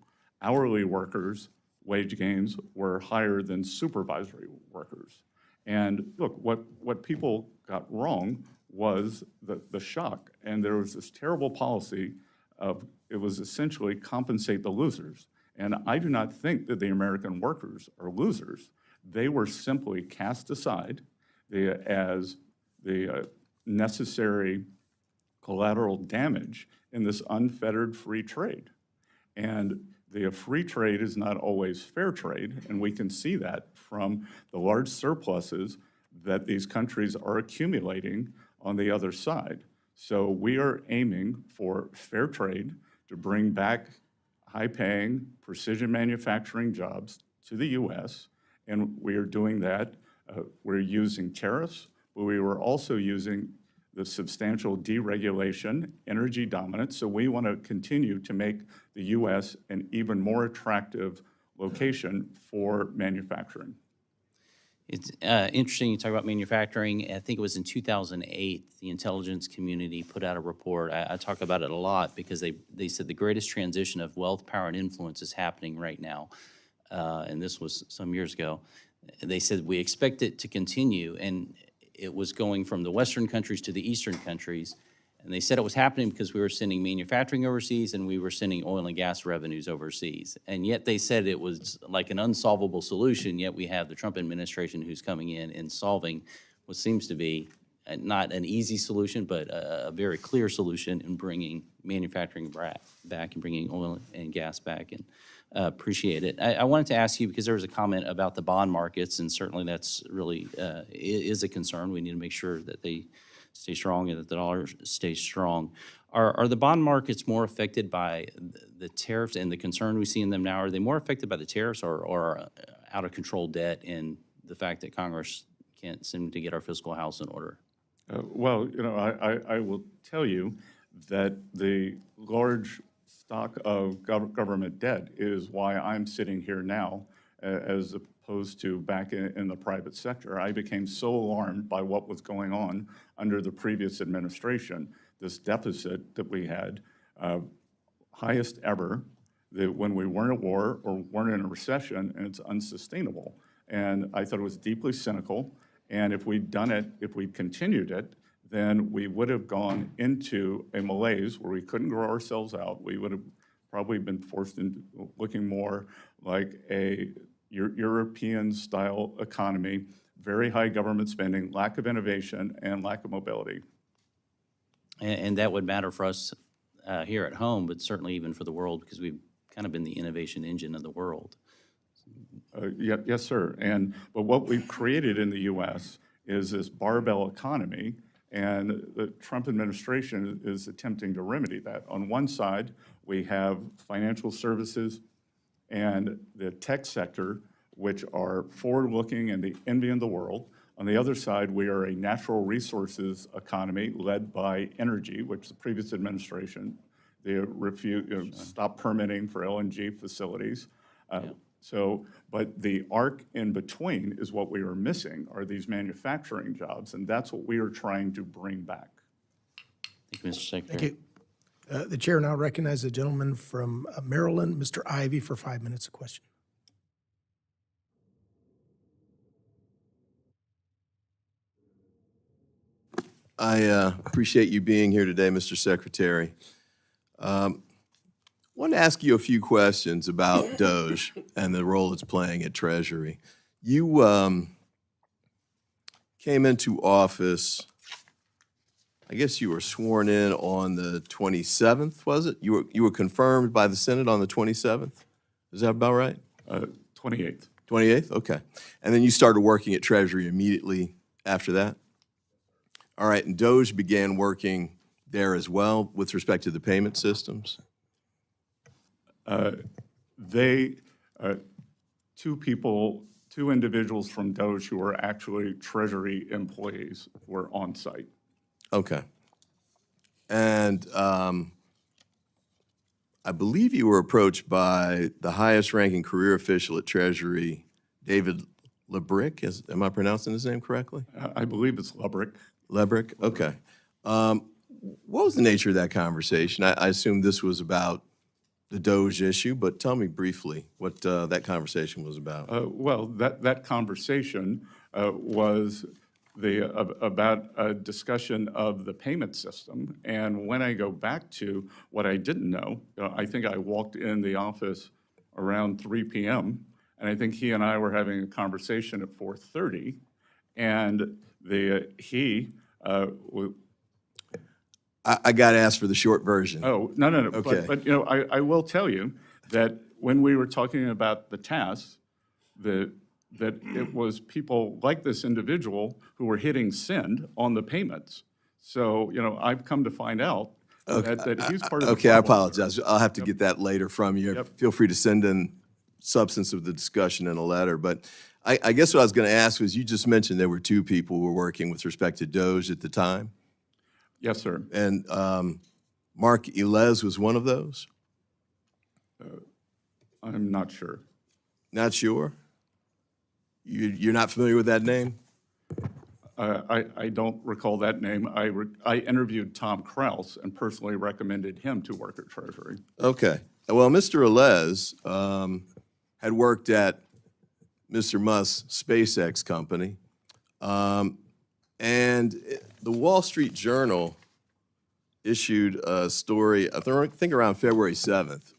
hourly workers' wage gains were higher than supervisory workers. And look, what people got wrong was the shock. And there was this terrible policy of, it was essentially compensate the losers. And I do not think that the American workers are losers. They were simply cast aside as the necessary collateral damage in this unfettered free trade. And the free trade is not always fair trade, and we can see that from the large surpluses that these countries are accumulating on the other side. So we are aiming for fair trade to bring back high-paying, precision manufacturing jobs to the U.S., and we are doing that. We're using tariffs, but we were also using the substantial deregulation, energy dominance, so we want to continue to make the U.S. an even more attractive location for manufacturing. It's interesting you talk about manufacturing. I think it was in 2008, the intelligence community put out a report. I talk about it a lot because they said the greatest transition of wealth, power, and influence is happening right now. And this was some years ago. They said we expect it to continue, and it was going from the Western countries to the Eastern countries. And they said it was happening because we were sending manufacturing overseas and we were sending oil and gas revenues overseas. And yet they said it was like an unsolvable solution, yet we have the Trump administration who's coming in and solving what seems to be not an easy solution, but a very clear solution in bringing manufacturing back and bringing oil and gas back. And appreciate it. I wanted to ask you, because there was a comment about the bond markets, and certainly that's really is a concern. We need to make sure that they stay strong and that the dollar stays strong. Are the bond markets more affected by the tariffs and the concern we see in them now? Are they more affected by the tariffs or out of control debt and the fact that Congress can't seem to get our fiscal house in order? Well, you know, I will tell you that the large stock of government debt is why I'm sitting here now, as opposed to back in the private sector. I became so alarmed by what was going on under the previous administration, this deficit that we had, highest ever, that when we weren't at war or weren't in a recession, and it's unsustainable. And I thought it was deeply cynical, and if we'd done it, if we'd continued it, then we would have gone into a malaise where we couldn't grow ourselves out. We would have probably been forced into looking more like a European-style economy, very high government spending, lack of innovation, and lack of mobility. And that would matter for us here at home, but certainly even for the world, because we've kind of been the innovation engine of the world. Yes, sir. But what we've created in the U.S. is this barbell economy, and the Trump administration is attempting to remedy that. On one side, we have financial services and the tech sector, which are forward-looking and the envy of the world. On the other side, we are a natural resources economy led by energy, which the previous administration, they stopped permitting for LNG facilities. But the arc in between is what we are missing, are these manufacturing jobs, and that's what we are trying to bring back. Thank you, Mr. Secretary. Thank you. The chair now recognizes the gentleman from Maryland, Mr. Ivey, for 5 minutes of question. I appreciate you being here today, Mr. Secretary. I want to ask you a few questions about DOGE and the role it's playing at Treasury. You came into office, I guess you were sworn in on the 27th, was it? You were confirmed by the Senate on the 27th? Is that about right? 28th. 28th? Okay. And then you started working at Treasury immediately after that? All right, and DOGE began working there as well with respect to the payment systems? Two individuals from DOGE who were actually Treasury employees were on site. Okay. And I believe you were approached by the highest-ranking career official at Treasury, David Lebrick. Am I pronouncing his name correctly? I believe it's Lubrick. Lebrick? Okay. What was the nature of that conversation? I assume this was about the DOGE issue, but tell me briefly what that conversation was about. Well, that conversation was about a discussion of the payment system. And when I go back to what I didn't know, I think I walked in the office around 3 p.m., and I think he and I were having a conversation at 4:30, and I got to ask for the short version. Oh, no. Okay. But you know, I will tell you that when we were talking about the tasks, that it was people like this individual who were hitting send on the payments. So, you know, I've come to find out that he's part of the Okay, I problem. apologize. I'll have to get that later from you. Yep. Feel free to send in substance of the discussion in a letter. But I guess what I was going to ask was, you just mentioned there were two people who were working with respect to DOGE at the time. Yes, sir. And Mark Elez was one of those? I'm not sure. Not sure? You're not familiar with that name? I don't recall that name. I interviewed Tom Kraus and personally recommended him to work at Treasury. Okay. Well, Mr. Elez had worked at Mr. Musk's SpaceX company. And the Wall Street Journal issued a story, I think around February 7th,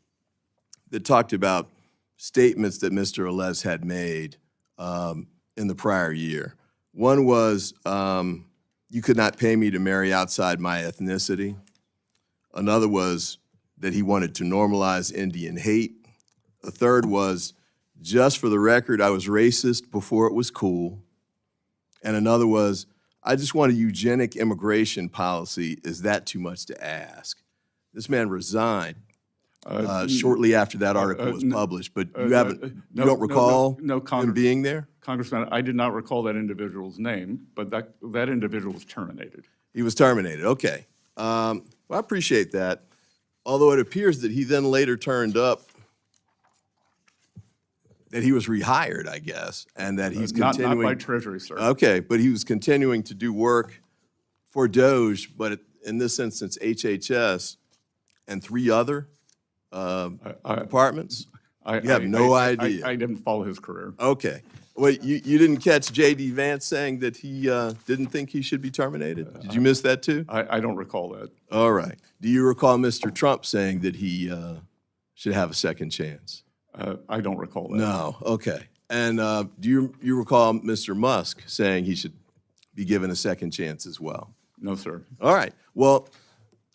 that talked about statements that Mr. Elez had made in the prior year. One was, you could not pay me to marry outside my ethnicity. Another was that he wanted to normalize Indian hate. A third was, just for the record, I was racist before it was cool. And another was, I just want a eugenic immigration policy. Is that too much to ask? This man resigned shortly after that article was published, but you don't recall him being there? Congressman, I did not recall that individual's name, but that individual was terminated. He was terminated, okay. Well, I appreciate that. Although it appears that he then later turned up that he was rehired, I guess, and that he's Not continuing. by Treasury, sir. Okay, but he was continuing to do work for DOGE, but in this instance, HHS and 3 other departments? You have no idea. I didn't follow his career. Okay. Wait, you didn't catch J.D. Vance saying that he didn't think he should be terminated? Did you miss that too? I don't recall that. All right. Do you recall Mr. Trump saying that he should have a second chance? I don't recall that. No, okay. And do you recall Mr. Musk saying he should be given a second chance as well? No, sir. All right. Well,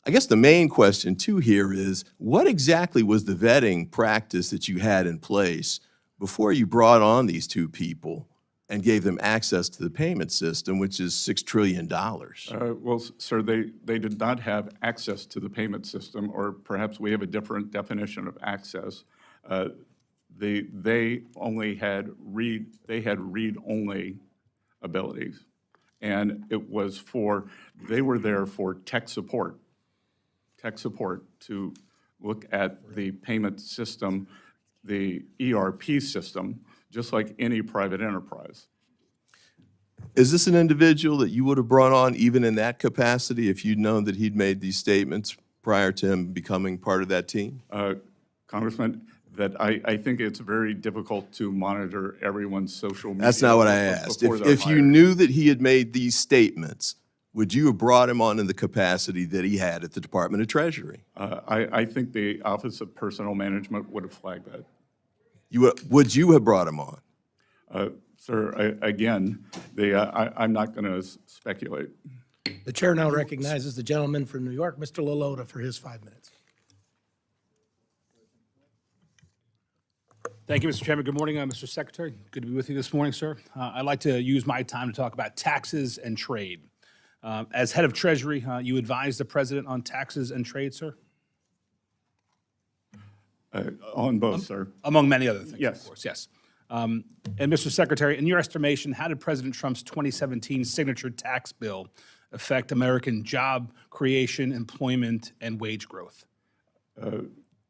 I guess the main question too here is, what exactly was the vetting practice that you had in place before you brought on these 2 people and gave them access to the payment system, which is $6 trillion? Well, sir, they did not have access to the payment system, or perhaps we have a different definition of access. They only had read-only abilities, and they were there for tech support to look at the payment system, the ERP system, just like any private enterprise. Is this an individual that you would have brought on even in that capacity if you'd known that he'd made these statements prior to him becoming part of that team? Congressman, that I think it's very difficult to monitor everyone's social media. That's not what I asked. before they're If you hired. knew that he had made these statements, would you have brought him on in the capacity that he had at the Department of Treasury? I think the Office of Personnel Management would have flagged that. Would you have brought him on? Sir, again, I'm not going to speculate. The chair now recognizes the gentleman from New York, Mr. Lalota, for his 5 minutes. Thank you, Mr. Chairman. Good morning, Mr. Secretary. Good to be with you this morning, sir. I'd like to use my time to talk about taxes and trade. As head of Treasury, you advise the president on taxes and trade, sir? On both, sir. Among many other things, Yes. of course, yes. And Mr. Secretary, in your estimation, how did President Trump's 2017 signature tax bill affect American job creation, employment, and wage growth?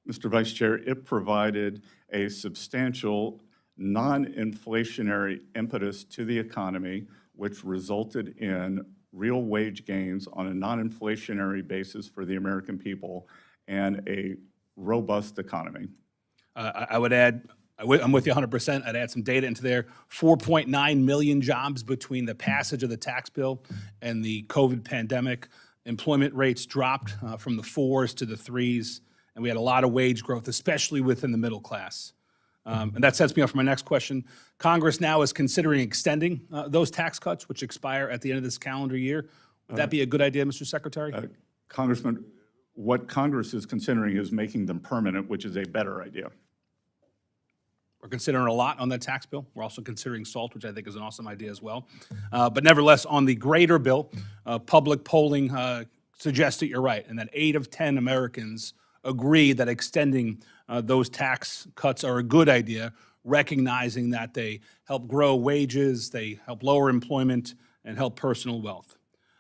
Mr. Vice Chair, it provided a substantial non-inflationary impetus to the economy, which resulted in real wage gains on a non-inflationary basis for the American people and a robust economy. I would add, I'm with you 100%. I'd add some data into there. 4.9 million jobs between the passage of the tax bill and the COVID pandemic. Employment rates dropped from the 4s to the 3s, and we had a lot of wage growth, especially within the middle class. And that sets me up for my next question. Congress now is considering extending those tax cuts, which expire at the end of this calendar year. Would that be a good idea, Mr. Secretary? Congressman, what Congress is considering is making them permanent, which is a better idea. We're considering a lot on that tax bill. We're also considering SALT, which I think is an awesome idea as well. But nevertheless, on the greater bill, public polling suggests that you're right, and that 8 of 10 Americans agree that extending those tax cuts are a good idea, recognizing that they help grow wages, they help lower employment, and help personal wealth.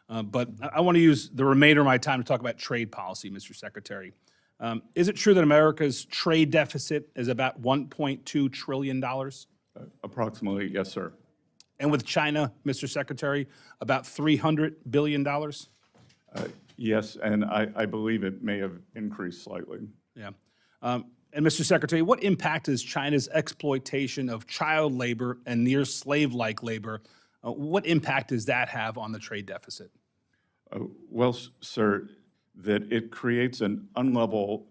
But I want to use the remainder of my time to talk about trade policy, Mr. Secretary. Is it true that America's trade deficit is about $1.2 trillion? Approximately, yes, sir. And with China, Mr. Secretary, about $300 billion? Yes, and I believe it may have increased slightly. Yeah. And Mr. Secretary, what impact does China's exploitation of child labor and near slave-like labor, what impact does that have on the trade deficit? Well, sir, that it creates an unlevel,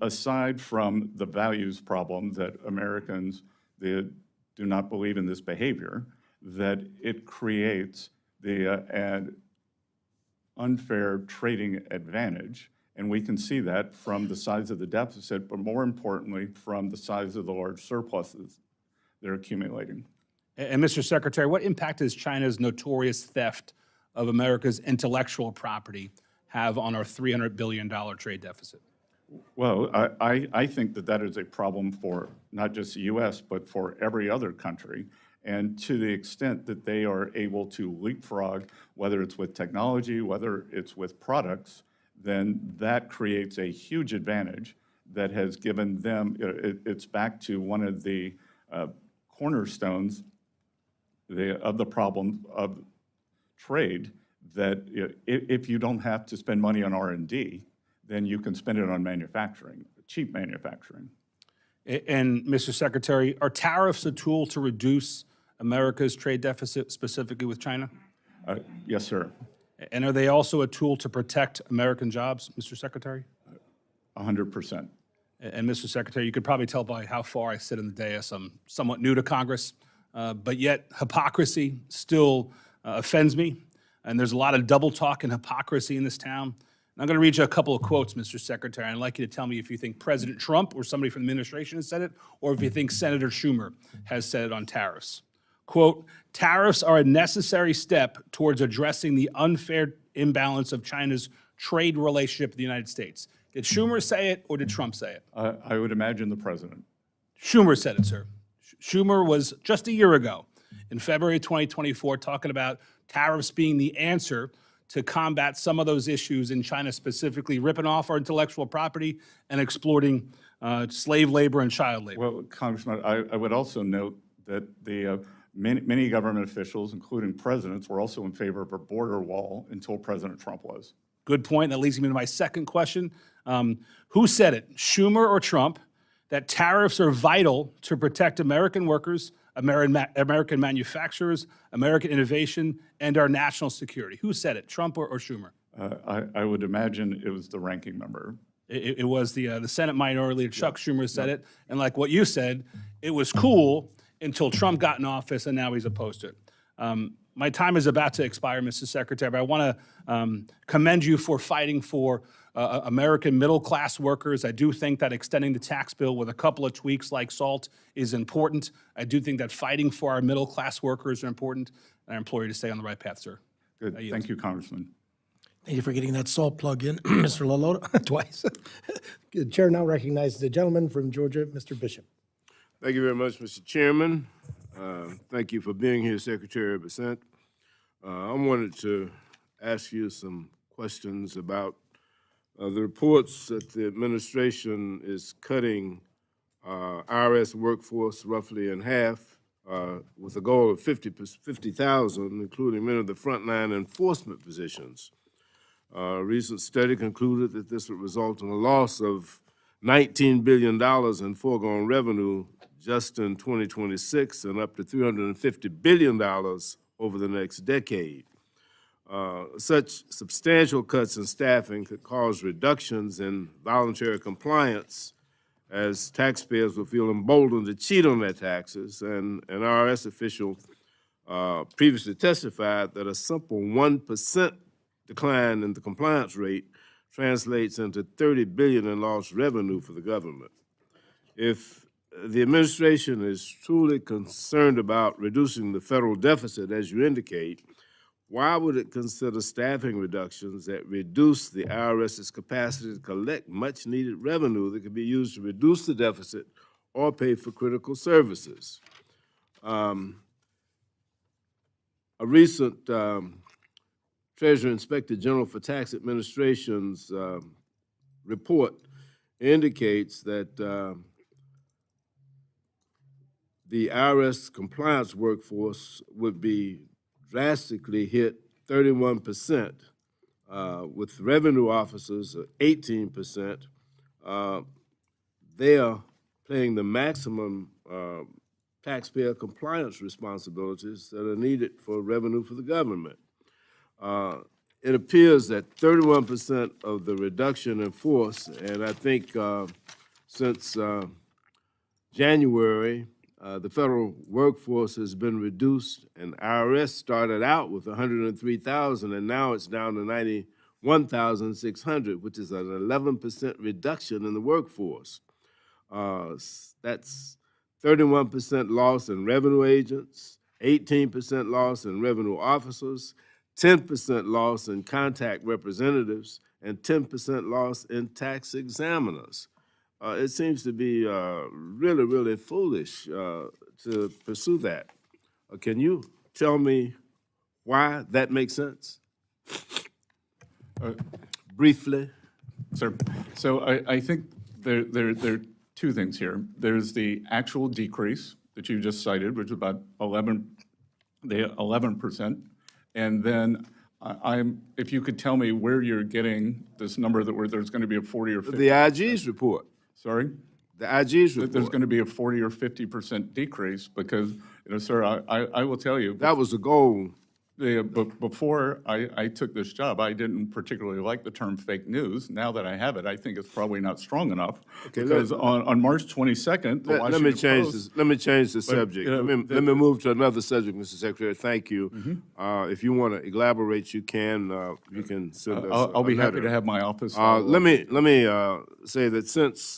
aside from the values problem that Americans do not believe in this behavior, that it creates an unfair trading advantage. And we can see that from the size of the deficit, but more importantly, from the size of the large surpluses they're accumulating. And Mr. Secretary, what impact does China's notorious theft of America's intellectual property have on our $300 billion trade deficit? Well, I think that is a problem for not just the U.S., but for every other country. And to the extent that they are able to leapfrog, whether it's with technology, whether it's with products, then that creates a huge advantage that has given them, it's back to one of the cornerstones of the problem of trade, that if you don't have to spend money on R&D, then you can spend it on manufacturing, cheap manufacturing. And Mr. Secretary, are tariffs a tool to reduce America's trade deficit, specifically with China? Yes, sir. And are they also a tool to protect American jobs, Mr. Secretary? 100%. And Mr. Secretary, you could probably tell by how far I sit in the dais, I'm somewhat new to Congress, but yet hypocrisy still offends me. And there's a lot of double talk and hypocrisy in this town. And I'm going to read you a couple of quotes, Mr. Secretary. I'd like you to tell me if you think President Trump or somebody from the administration has said it, or if you think Senator Schumer has said it on tariffs. Quote, "Tariffs are a necessary step towards addressing the unfair imbalance of China's trade relationship with the United States." Did Schumer say it, or did Trump say it? I would imagine the president. Schumer said it, sir. Schumer was just a year ago, in February 2024, talking about tariffs being the answer to combat some of those issues in China, specifically ripping off our intellectual property and exploiting slave labor and child labor. Well, Congressman, I would also note that the many government officials, including presidents, were also in favor of a border wall until President Trump was. Good point. That leads me to my second question. Who said it, Schumer or Trump, that tariffs are vital to protect American workers, American manufacturers, American innovation, and our national security? Who said it, Trump or Schumer? I would imagine it was the ranking member. It was the Senate Minority Leader, Chuck Schumer, said it. And like what you said, it was cool until Trump got in office, and now he's opposed to it. My time is about to expire, Mr. Secretary, but I want to commend you for fighting for American middle-class workers. I do think that extending the tax bill with a couple of tweaks like SALT is important. I do think that fighting for our middle-class workers are important, and I implore you to stay on the right path, sir. Good. Thank you, Congressman. Thank you for getting that SALT plug in, Mr. Lalota, twice. The chair now recognizes the gentleman from Georgia, Mr. Bishop. Thank you very much, Mr. Chairman. Thank you for being here, Secretary Bessent. I wanted to ask you some questions about the reports that the administration is cutting IRS workforce roughly in half with a goal of 50,000, including many of the frontline enforcement positions. A recent study concluded that this would result in a loss of $19 billion in foregone revenue just in 2026 and up to $350 billion over the next decade. Such substantial cuts in staffing could cause reductions in voluntary compliance as taxpayers will feel emboldened to cheat on their taxes. And an IRS official previously testified that a simple 1% decline in the compliance rate translates into $30 billion in lost revenue for the government. If the administration is truly concerned about reducing the federal deficit, as you indicate, why would it consider staffing reductions that reduce the IRS's capacity to collect much-needed revenue that could be used to reduce the deficit or pay for critical services? A recent Treasury Inspector General for Tax Administration's report indicates that the IRS compliance workforce would be drastically hit 31%, with revenue officers 18%. They are paying the maximum taxpayer compliance responsibilities that are needed for revenue for the government. It appears that 31% of the reduction in force, and I think since January, the federal workforce has been reduced, and IRS started out with 103,000, and now it's down to 91,600, which is an 11% reduction in the workforce. That's 31% loss in revenue agents, 18% loss in revenue officers, 10% loss in contact representatives, and 10% loss in tax examiners. It seems to be really, really foolish to pursue that. Can you tell me why that makes sense? Briefly. Sir, so I think there are two things here. There's the actual decrease that you just cited, which is about 11%. And then if you could tell me where you're getting this number that there's going to be a 40 or 50. The IG's report. Sorry? The IG's report. There's going to be a 40 or 50% decrease because, sir, I will tell you. That was the goal. Before I took this job, I didn't particularly like the term fake news. Now that I have it, I think it's probably not strong enough. Okay, because on March 22nd, the Let me Washington change Post- this. Let me change the subject. Let me move to another subject, Mr. Secretary. Thank you. If you want to elaborate, you can. You can send us. I'll be happy letter. to have my office. Let me say that since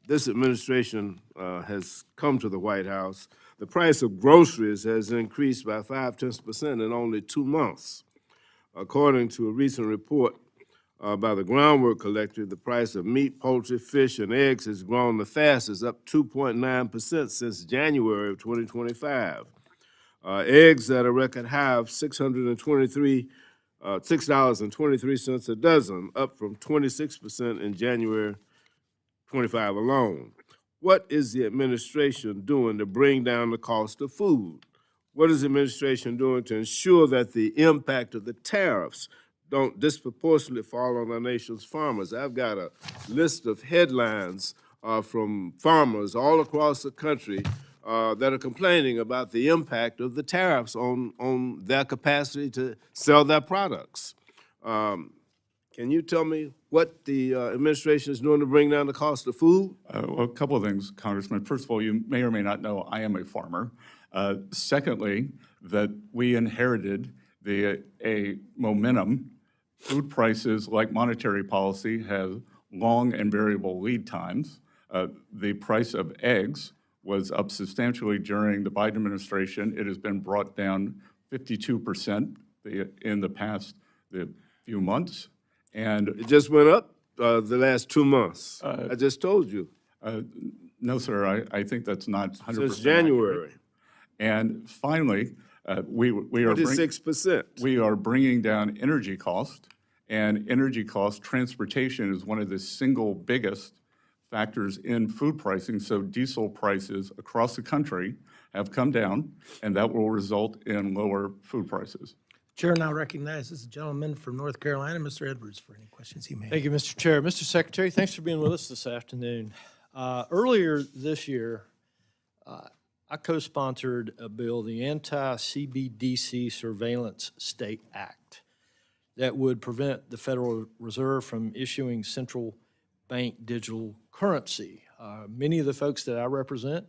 this administration has come to the White House, the price of groceries has increased by 0.5% in only 2 months. According to a recent report by the Groundwork Collective, the price of meat, poultry, fish, and eggs has grown the fastest, up 2.9% since January of 2025. Eggs at a record high of $6.23 a dozen, up from 26% in January 25 alone. What is the administration doing to bring down the cost of food? What is the administration doing to ensure that the impact of the tariffs don't disproportionately fall on our nation's farmers? I've got a list of headlines from farmers all across the country that are complaining about the impact of the tariffs on their capacity to sell their products. Can you tell me what the administration is doing to bring down the cost of food? Well, a couple of things, Congressman. First of all, you may or may not know I am a farmer. Secondly, that we inherited a momentum. Food prices, like monetary policy, have long and variable lead times. The price of eggs was up substantially during the Biden administration. It has been brought down 52% in the past few months. And It just went up the last 2 months. I just told you. no, sir, I think that's not 100% Since January. accurate. And finally, We are 26%. we are bringing down energy cost, and energy cost, transportation is one of the single biggest factors in food pricing. So diesel prices across the country have come down, and that will result in lower food prices. Chair now recognizes the gentleman from North Carolina, Mr. Edwards, for any questions he may have. Thank you, Mr. Chair. Mr. Secretary, thanks for being with us this afternoon. Earlier this year, I co-sponsored a bill, the Anti-CBDC Surveillance State Act, that would prevent the Federal Reserve from issuing central bank digital currency. Many of the folks that I represent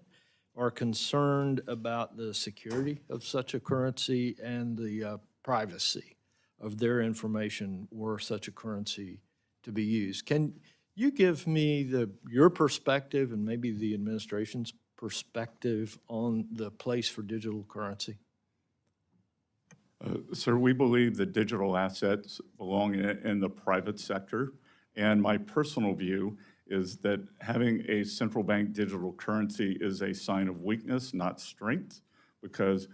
are concerned about the security of such a currency and the privacy of their information were such a currency to be used. Can you give me your perspective and maybe the administration's perspective on the place for digital currency? Sir, we believe that digital assets belong in the private sector, and my personal view is that having a central bank digital currency is a sign of weakness, not strength, because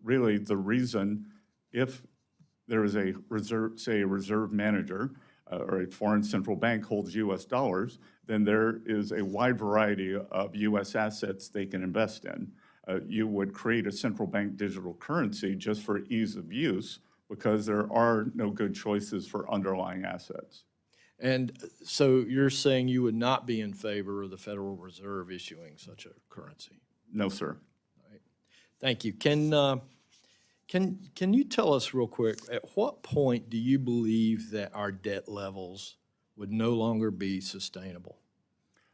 really the reason, if there is a reserve, say a reserve manager or a foreign central bank holds US dollars, then there is a wide variety of US assets they can invest in. You would create a central bank digital currency just for ease of use because there are no good choices for underlying assets. And so you're saying you would not be in favor of the Federal Reserve issuing such a currency? No, sir. Thank you. Can you tell us real quick, at what point do you believe that our debt levels would no longer be sustainable?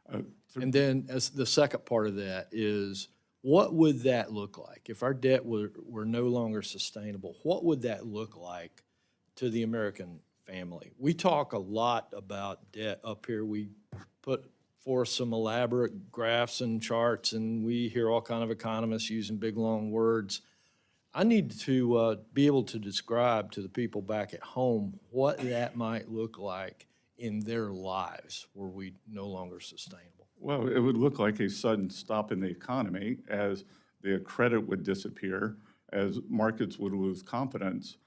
And then as the second part of that is, what would that look like? If our debt were no longer sustainable, what would that look like to the American family? We talk a lot about debt up here. We put forth some elaborate graphs and charts, and we hear all kind of economists using big, long words. I need to be able to describe to the people back at home what that might look like in their lives were we no longer sustainable. Well, it would look like a sudden stop in the economy as the credit would disappear, as markets would lose confidence.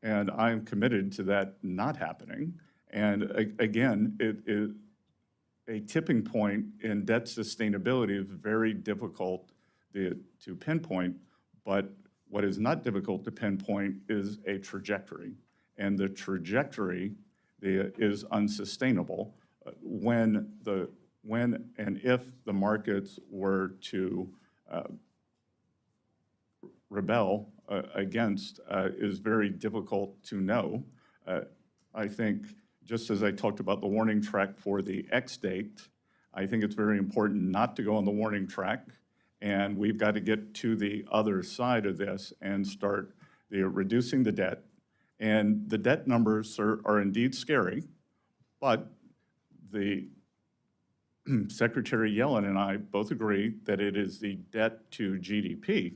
And I'm committed to that not happening. And again, a tipping point in debt sustainability is very difficult to pinpoint, but what is not difficult to pinpoint is a trajectory. And the trajectory is unsustainable when and if the markets were to rebel against is very difficult to know. I think, just as I talked about the warning track for the X date, I think it's very important not to go on the warning track, and we've got to get to the other side of this and start reducing the debt. And the debt numbers are indeed scary, but the Secretary Yellen and I both agree that it is the debt to GDP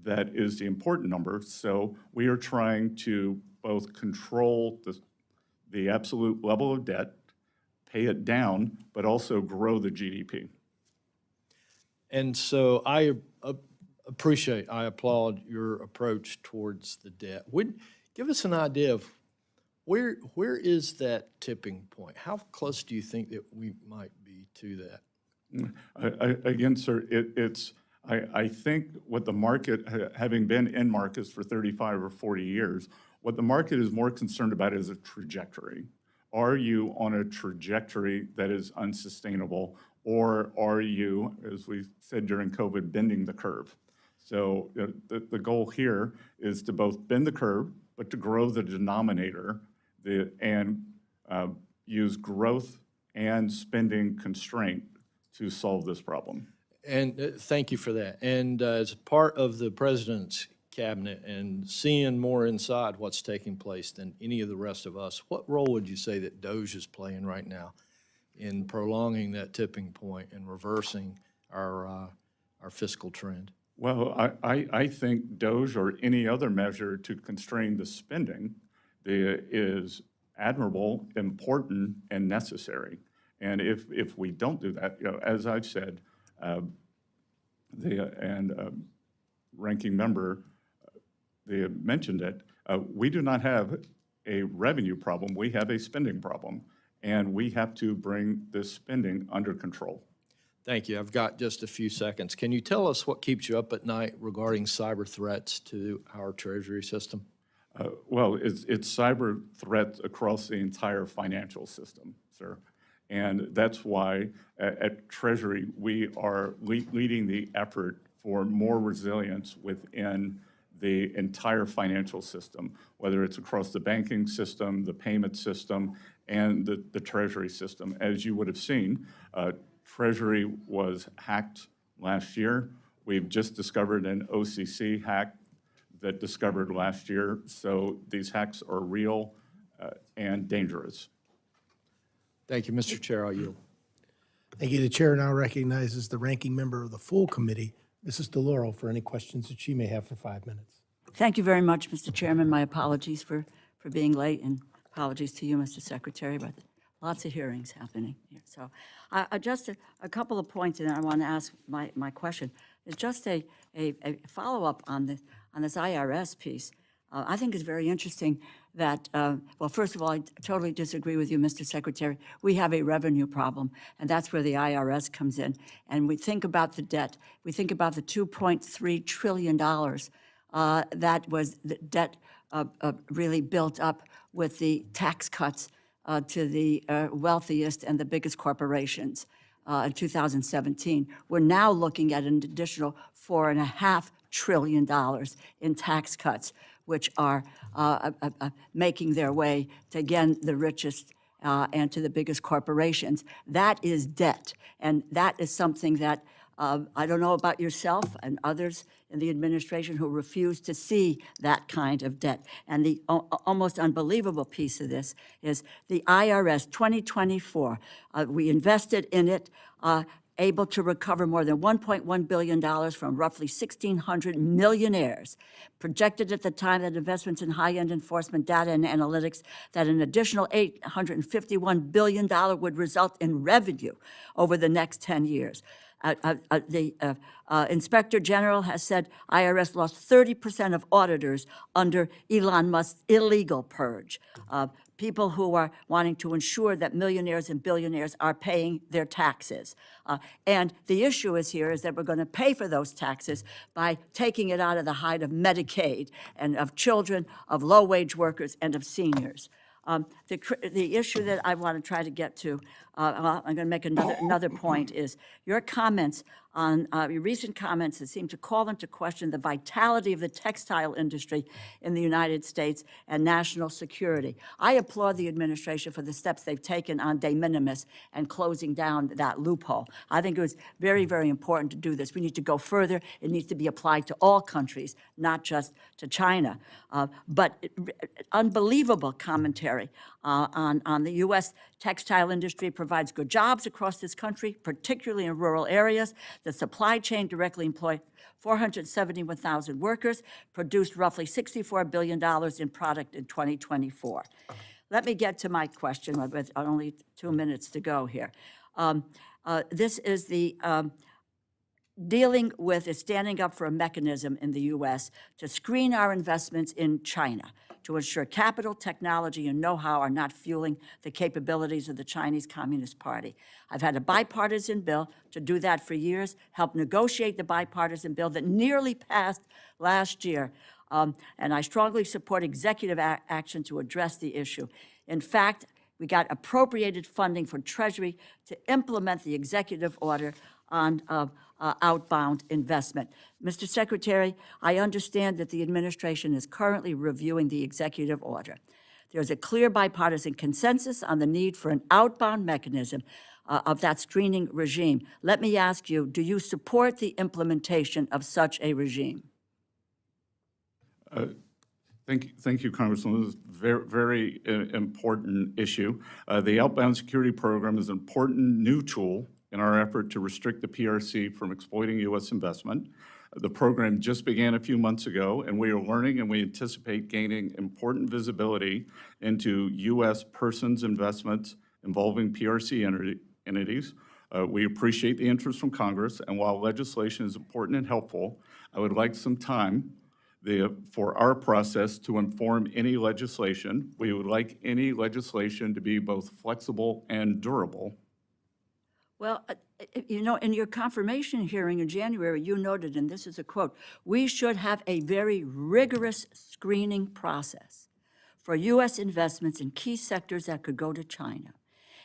that is the important number. So we are trying to both control the absolute level of debt, pay it down, but also grow the GDP. And so I applaud your approach towards the debt. Give us an idea of where is that tipping point? How close do you think that we might be to that? Again, sir, I think what the market, having been in markets for 35 or 40 years, what the market is more concerned about is a trajectory. Are you on a trajectory that is unsustainable, or are you, as we said during COVID, bending the curve? So the goal here is to both bend the curve, but to grow the denominator and use growth and spending constraint to solve this problem. And thank you for that. And as part of the president's cabinet and seeing more inside what's taking place than any of the rest of us, what role would you say that DOGE is playing right now in prolonging that tipping point and reversing our fiscal trend? Well, I think DOGE or any other measure to constrain the spending is admirable, important, and necessary. And if we don't do that, as I've said, ranking member, they mentioned it, we do not have a revenue problem, we have a spending problem. And we have to bring this spending under control. Thank you. I've got just a few seconds. Can you tell us what keeps you up at night regarding cyber threats to our Treasury system? Well, it's cyber threats across the entire financial system, sir. And that's why at Treasury, we are leading the effort for more resilience within the entire financial system, whether it's across the banking system, the payment system, and the Treasury system. As you would have seen, Treasury was hacked last year. We've just discovered an OCC hack that discovered last year. So these hacks are real and dangerous. Thank you, Mr. Chair. I'll yield. Thank you. The chair now recognizes the ranking member of the full committee, Mrs. DeLauro, for any questions that she may have for 5 minutes. Thank you very much, Mr. Chairman. My apologies for being late, and apologies to you, Mr. Secretary, but lots of hearings happening here. So just a couple of points, and I want to ask my question. It's just a follow-up on this IRS piece. I think it's very interesting that, well, first of all, I totally disagree with you, Mr. Secretary. We have a revenue problem, and that's where the IRS comes in. And we think about the debt. We think about the $2.3 trillion that was the debt really built up with the tax cuts to the wealthiest and the biggest corporations in 2017. We're now looking at an additional $4.5 trillion in tax cuts, which are making their way to, again, the richest and to the biggest corporations. That is debt, and that is something that I don't know about yourself and others in the administration who refuse to see that kind of debt. And the almost unbelievable piece of this is the IRS 2024. We invested in it, able to recover more than $1.1 billion from roughly 1,600 millionaires. Projected at the time that investments in high-end enforcement data and analytics, that an additional $851 billion would result in revenue over the next 10 years. The Inspector General has said IRS lost 30% of auditors under Elon Musk's illegal purge. People who are wanting to ensure that millionaires and billionaires are paying their taxes. And the issue is that we're going to pay for those taxes by taking it out of the hide of Medicaid and of children, of low-wage workers, and of seniors. The issue that I want to try to get to, I'm going to make another point, is your comments on your recent comments that seem to call into question the vitality of the textile industry in the United States and national security. I applaud the administration for the steps they've taken on de minimis and closing down that loophole. I think it was very, very important to do this. We need to go further. It needs to be applied to all countries, not just to China. But unbelievable commentary on the U.S. textile industry. Provides good jobs across this country, particularly in rural areas. The supply chain directly employed 471,000 workers, produced roughly $64 billion in product in 2024. Let me get to my question with only 2 minutes to go here. This is the dealing with standing up for a mechanism in the U.S. to screen our investments in China, to ensure capital, technology, and know-how are not fueling the capabilities of the Chinese Communist Party. I've had a bipartisan bill to do that for years, helped negotiate the bipartisan bill that nearly passed last year, and I strongly support executive action to address the issue. In fact, we got appropriated funding for Treasury to implement the executive order on outbound investment. Mr. Secretary, I understand that the administration is currently reviewing the executive order. There's a clear bipartisan consensus on the need for an outbound mechanism of that screening regime. Let me ask you, do you support the implementation of such a regime? Thank you, Congresswoman. This is a very important issue. The outbound security program is an important new tool in our effort to restrict the PRC from exploiting U.S. investment. The program just began a few months ago, and we are learning and we anticipate gaining important visibility into U.S. persons' investments involving PRC entities. We appreciate the interest from Congress, and while legislation is important and helpful, I would like some time for our process to inform any legislation. We would like any legislation to be both flexible and durable. Well, you know, in your confirmation hearing in January, you noted, and this is a quote, "We should have a very rigorous screening process for U.S. investments in key sectors that could go to China."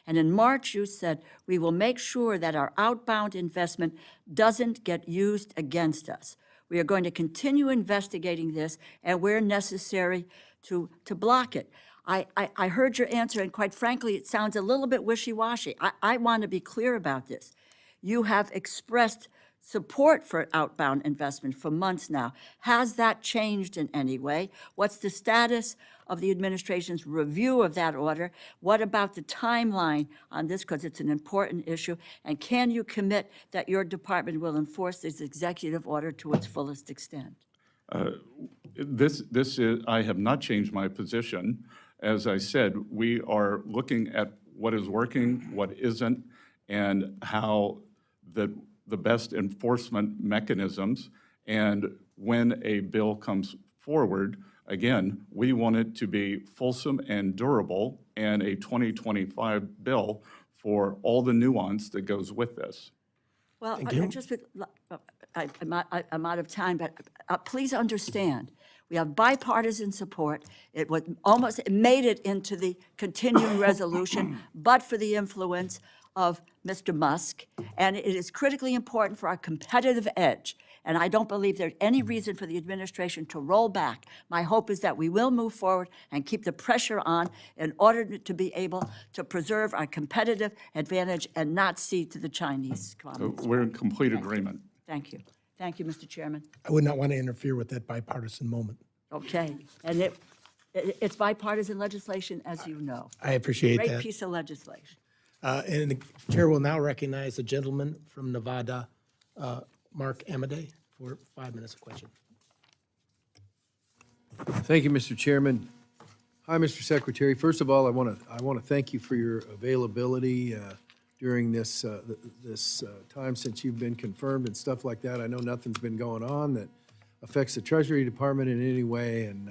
And in March, you said, "We will make sure that our outbound investment doesn't get used against us. We are going to continue investigating this and where necessary to block it." I heard your answer, and quite frankly, it sounds a little bit wishy-washy. I want to be clear about this. You have expressed support for outbound investment for months now. Has that changed in any way? What's the status of the administration's review of that order? What about the timeline on this, because it's an important issue? And can you commit that your department will enforce this executive order to its fullest extent? I have not changed my position. As I said, we are looking at what is working, what isn't, and how the best enforcement mechanisms. And when a bill comes forward, again, we want it to be fulsome and durable, and a 2025 bill for all the nuance that goes with this. Well, I'm out of time, but please understand, we have bipartisan support. It made it into the continuing resolution, but for the influence of Mr. Musk, and it is critically important for our competitive edge. And I don't believe there's any reason for the administration to roll back. My hope is that we will move forward and keep the pressure on in order to be able to preserve our competitive advantage and not cede to the Chinese communists. We're in complete agreement. Thank you. Thank you, Mr. Chairman. I would not want to interfere with that bipartisan moment. Okay, and it's bipartisan legislation, as you know. I appreciate Great that. piece of legislation. And the chair will now recognize the gentleman from Nevada, Mark Amade, for 5 minutes of question. Thank you, Mr. Chairman. Hi, Mr. Secretary. First of all, I want to thank you for your availability during this time since you've been confirmed and stuff like that. I know nothing's been going on that affects the Treasury Department in any way, and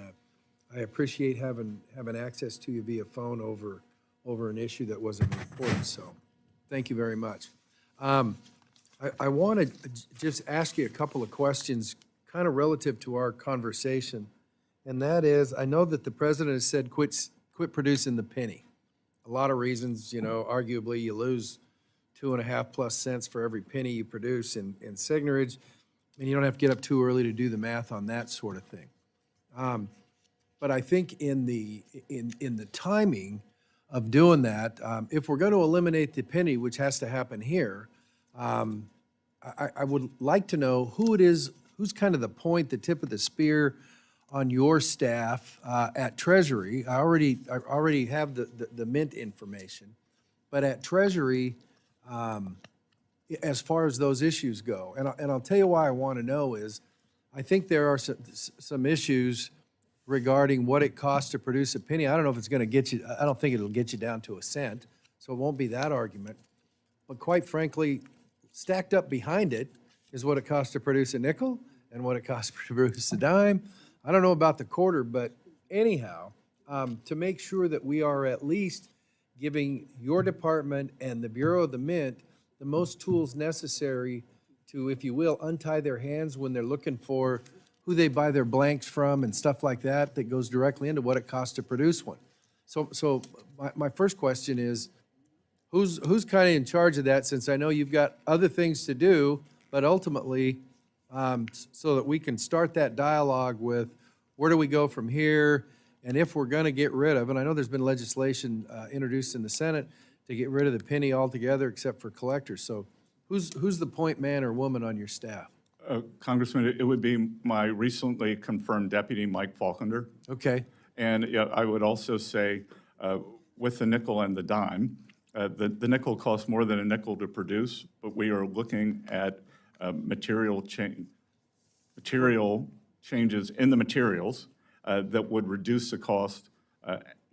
I appreciate having access to you via phone over an issue that wasn't important. So, thank you very much. I want to just ask you a couple of questions, kind of relative to our conversation, and that is, I know that the president has said quit producing the penny. A lot of reasons, you know, arguably you lose 2.5+ cents for every penny you produce in signerage, and you don't have to get up too early to do the math on that sort of thing. But I think in the timing of doing that, if we're going to eliminate the penny, which has to happen here, I would like to know who it is, who's kind of the tip of the spear on your staff at Treasury. I already have the Mint information, but at Treasury, as far as those issues go, and I'll tell you why I want to know is, I think there are some issues regarding what it costs to produce a penny. I don't know if it's going to get you, I don't think it'll get you down to a cent, so it won't be that argument. But quite frankly, stacked up behind it is what it costs to produce a nickel and what it costs to produce a dime. I don't know about the quarter, but anyhow, to make sure that we are at least giving your department and the Bureau of the Mint the most tools necessary to, if you will, untie their hands when they're looking for who they buy their blanks from and stuff like that, that goes directly into what it costs to produce one. So my first question is, who's kind of in charge of that, since I know you've got other things to do, but ultimately, so that we can start that dialogue with where do we go from here, and if we're going to get rid of, and I know there's been legislation introduced in the Senate to get rid of the penny altogether except for collectors. So who's the point man or woman on your staff? Congressman, it would be my recently confirmed deputy, Mike Faulkner. Okay. And I would also say, with the nickel and the dime, the nickel costs more than a nickel to produce, but we are looking at material changes in the materials that would reduce the cost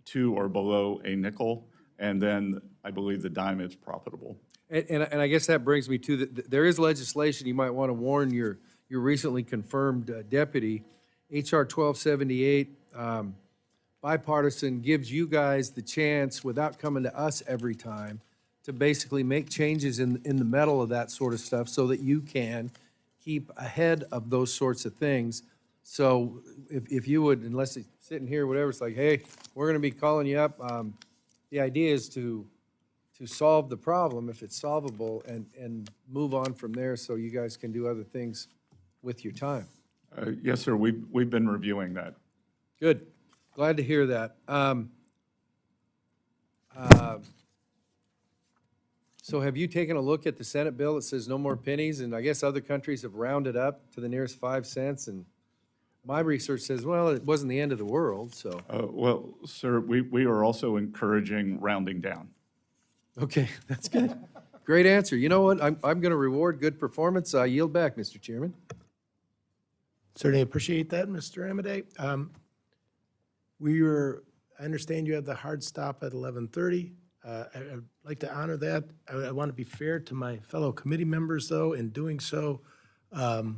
to or below a nickel, and then I believe the dime is profitable. And I guess that brings me to there is legislation you might want to warn your recently confirmed deputy. HR 1278, bipartisan, gives you guys the chance, without coming to us every time, to basically make changes in the middle of that sort of stuff so that you can keep ahead of those sorts of things. So if you would, unless it's sitting here, whatever, it's like, hey, we're gonna be calling you up. The idea is to solve the problem, if it's solvable, and move on from there so you guys can do other things with your time. Yes, sir, we've been reviewing that. Good. Glad to hear that. So have you taken a look at the Senate bill that says no more pennies? And I guess other countries have rounded up to the nearest 5 cents. And my research says, well, it wasn't the end of the world, so. Well, sir, we are also encouraging rounding down. Okay, that's good. Great answer. You know what? I'm going to reward good performance. I yield back, Mr. Chairman. Certainly appreciate that, Mr. Amade. I understand you have the hard stop at 11:30. I'd like to honor that. I want to be fair to my fellow committee members, though, in doing so. Not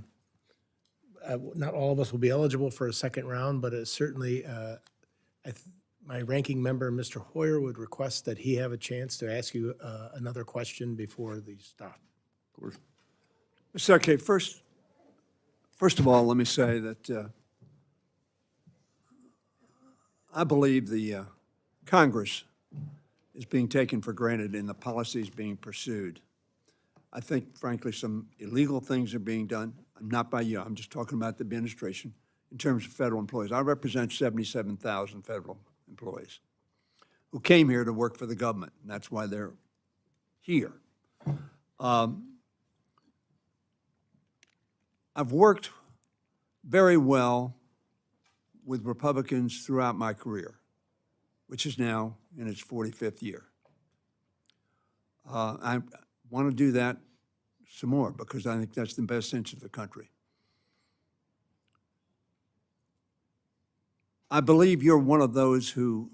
all of us will be eligible for a second round, but certainly my ranking member, Mr. Hoyer, would request that he have a chance to ask you another question before the stop. Of course. Mr. Secretary, first of all, let me say that I believe the Congress is being taken for granted in the policies being pursued. I think, frankly, some illegal things are being done. Not by you, I'm just talking about the administration in terms of federal employees. I represent 77,000 federal employees who came here to work for the government, and that's why they're here. I've worked very well with Republicans throughout my career, which is now in its 45th year. I want to do that some more because I think that's the best interest of the country. I believe you're one of those who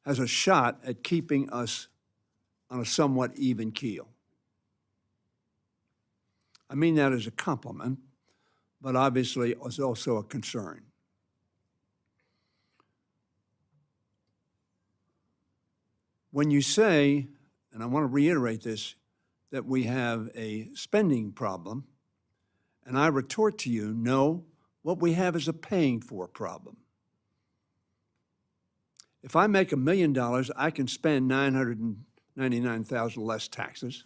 has a shot at keeping us on a somewhat even keel. I mean that as a compliment, but obviously it's also a concern. When you say, and I want to reiterate this, that we have a spending problem, and I retort to you, no, what we have is a paying for problem. If I make $1 million, I can spend $999,000 less taxes.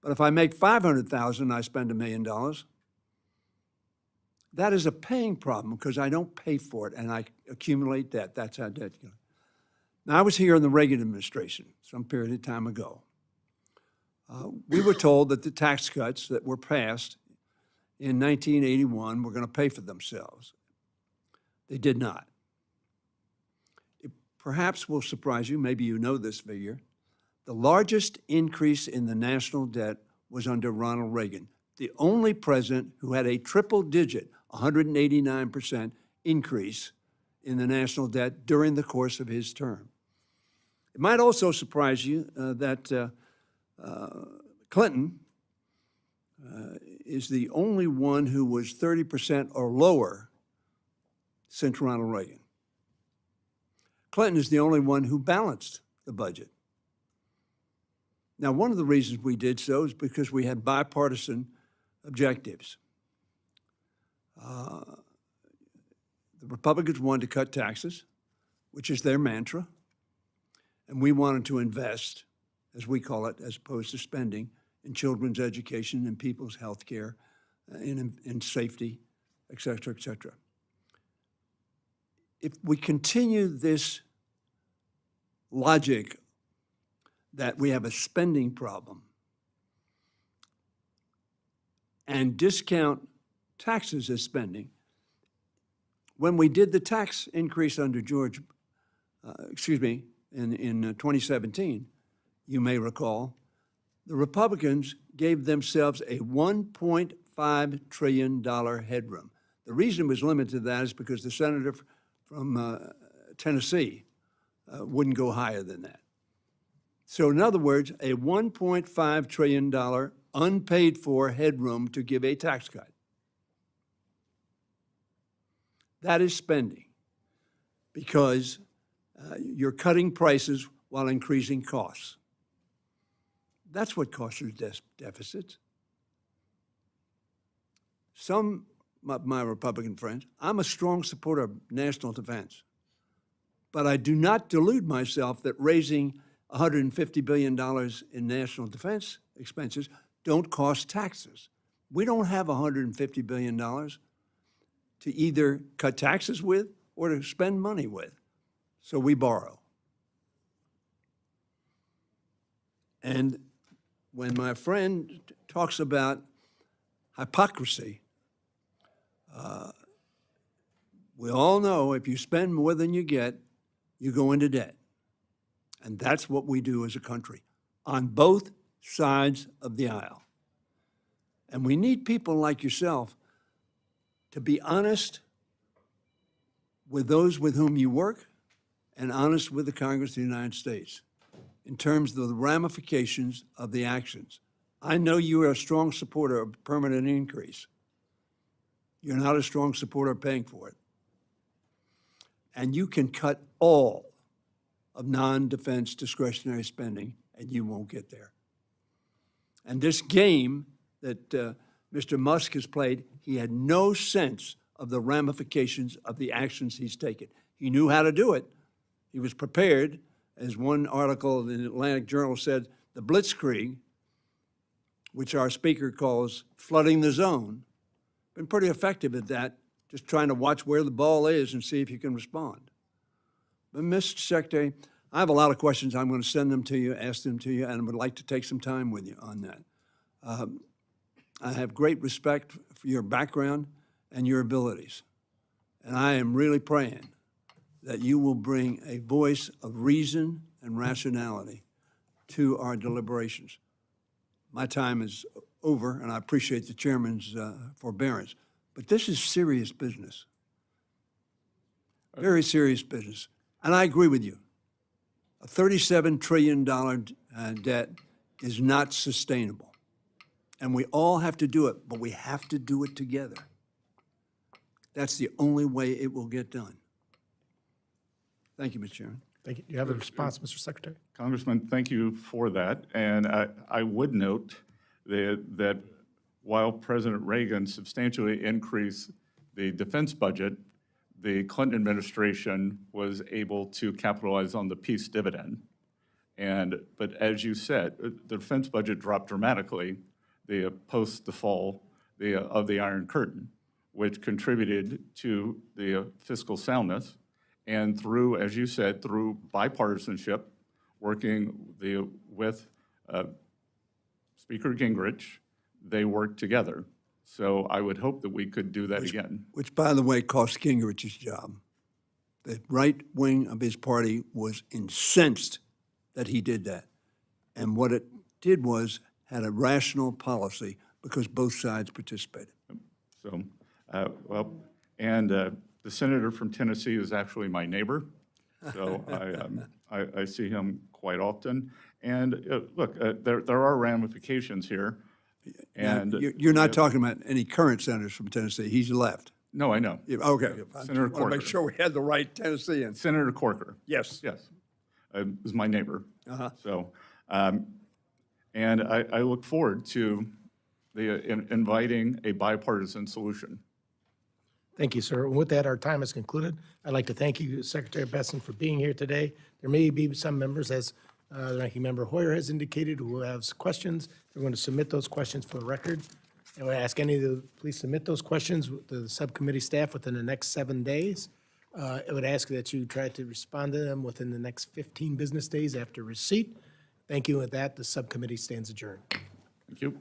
But if I make $500,000, I spend $1 million. That is a paying problem because I don't pay for it and I accumulate debt. That's how debt goes. Now, I was here in the Reagan administration some period of time ago. We were told that the tax cuts that were passed in 1981 were going to pay for themselves. They did not. It perhaps will surprise you, maybe you know this figure. The largest increase in the national debt was under Ronald Reagan, the only president who had a triple-digit, 189% increase in the national debt during the course of his term. It might also surprise you that Clinton is the only one who was 30% or lower since Ronald Reagan. Clinton is the only one who balanced the budget. Now, one of the reasons we did so is because we had bipartisan objectives. The Republicans wanted to cut taxes, which is their mantra, and we wanted to invest, as we call it, as opposed to spending, in children's education and people's health care, in safety, et cetera, et cetera. If we continue this logic that we have a spending problem and discount taxes as spending, when we did the tax increase under in 2017, you may recall, the Republicans gave themselves a $1.5 trillion headroom. The reason it was limited to that is because the senator from Tennessee wouldn't go higher than that. So in other words, a $1.5 trillion unpaid-for headroom to give a tax cut. That is spending, because you're cutting prices while increasing costs. That's what causes deficits. Some of my Republican friends, I'm a strong supporter of national defense, but I do not delude myself that raising $150 billion in national defense expenses don't cost taxes. We don't have $150 billion to either cut taxes with or to spend money with, so we borrow. And when my friend talks about hypocrisy, we all know if you spend more than you get, you go into debt. And that's what we do as a country, on both sides of the aisle. And we need people like yourself to be honest with those with whom you work and honest with the Congress of the United States in terms of the ramifications of the actions. I know you are a strong supporter of permanent increase. You're not a strong supporter of paying for it. And you can cut all of non-defense discretionary spending, and you won't get there. And this game that Mr. Musk has played, he had no sense of the ramifications of the actions he's taken. He knew how to do it. He was prepared. As one article in the Atlantic Journal said, the blitzkrieg, which our speaker calls flooding the zone, been pretty effective at that, just trying to watch where the ball is and see if you can respond. But, Mr. Secretary, I have a lot of questions. I'm going to send them to you, ask them to you, and I would like to take some time with you on that. I have great respect for your background and your abilities. And I am really praying that you will bring a voice of reason and rationality to our deliberations. My time is over, and I appreciate the chairman's forbearance. But this is serious business. Very serious business. And I agree with you. A $37 trillion debt is not sustainable. And we all have to do it, but we have to do it together. That's the only way it will get done. Thank you, Mr. Chairman. Thank you. Do you have a response, Mr. Secretary? Congressman, thank you for that. And I would note that while President Reagan substantially increased the defense budget, the Clinton administration was able to capitalize on the peace dividend. But as you said, the defense budget dropped dramatically post the fall of the Iron Curtain, which contributed to the fiscal soundness. And through, as you said, through bipartisanship, working with Speaker Gingrich, they worked together. So I would hope that we could do that again. Which, by the way, cost Gingrich's job. The right wing of his party was incensed that he did that. And what it did was had a rational policy because both sides participated. So, the senator from Tennessee is actually my neighbor. So I see him quite often. And look, there are ramifications here. And You're not talking about any current senators from Tennessee. He's left. No, I know. Yeah, okay. Senator I want to Corker. make sure we had the right Tennessean. Senator Corker. Yes. Yes, is my neighbor. Uh-huh. So, and I look forward to inviting a bipartisan solution. Thank you, sir. And with that, our time is concluded. I'd like to thank you, Secretary Bessent, for being here today. There may be some members, as the Ranking Member Hoyer has indicated, who have questions. They're going to submit those questions for the record. And we ask any of the, please submit those questions to the subcommittee staff within the next 7 days. I would ask that you try to respond to them within the next 15 business days after receipt. Thank you. With that, the subcommittee stands adjourned. Thank you.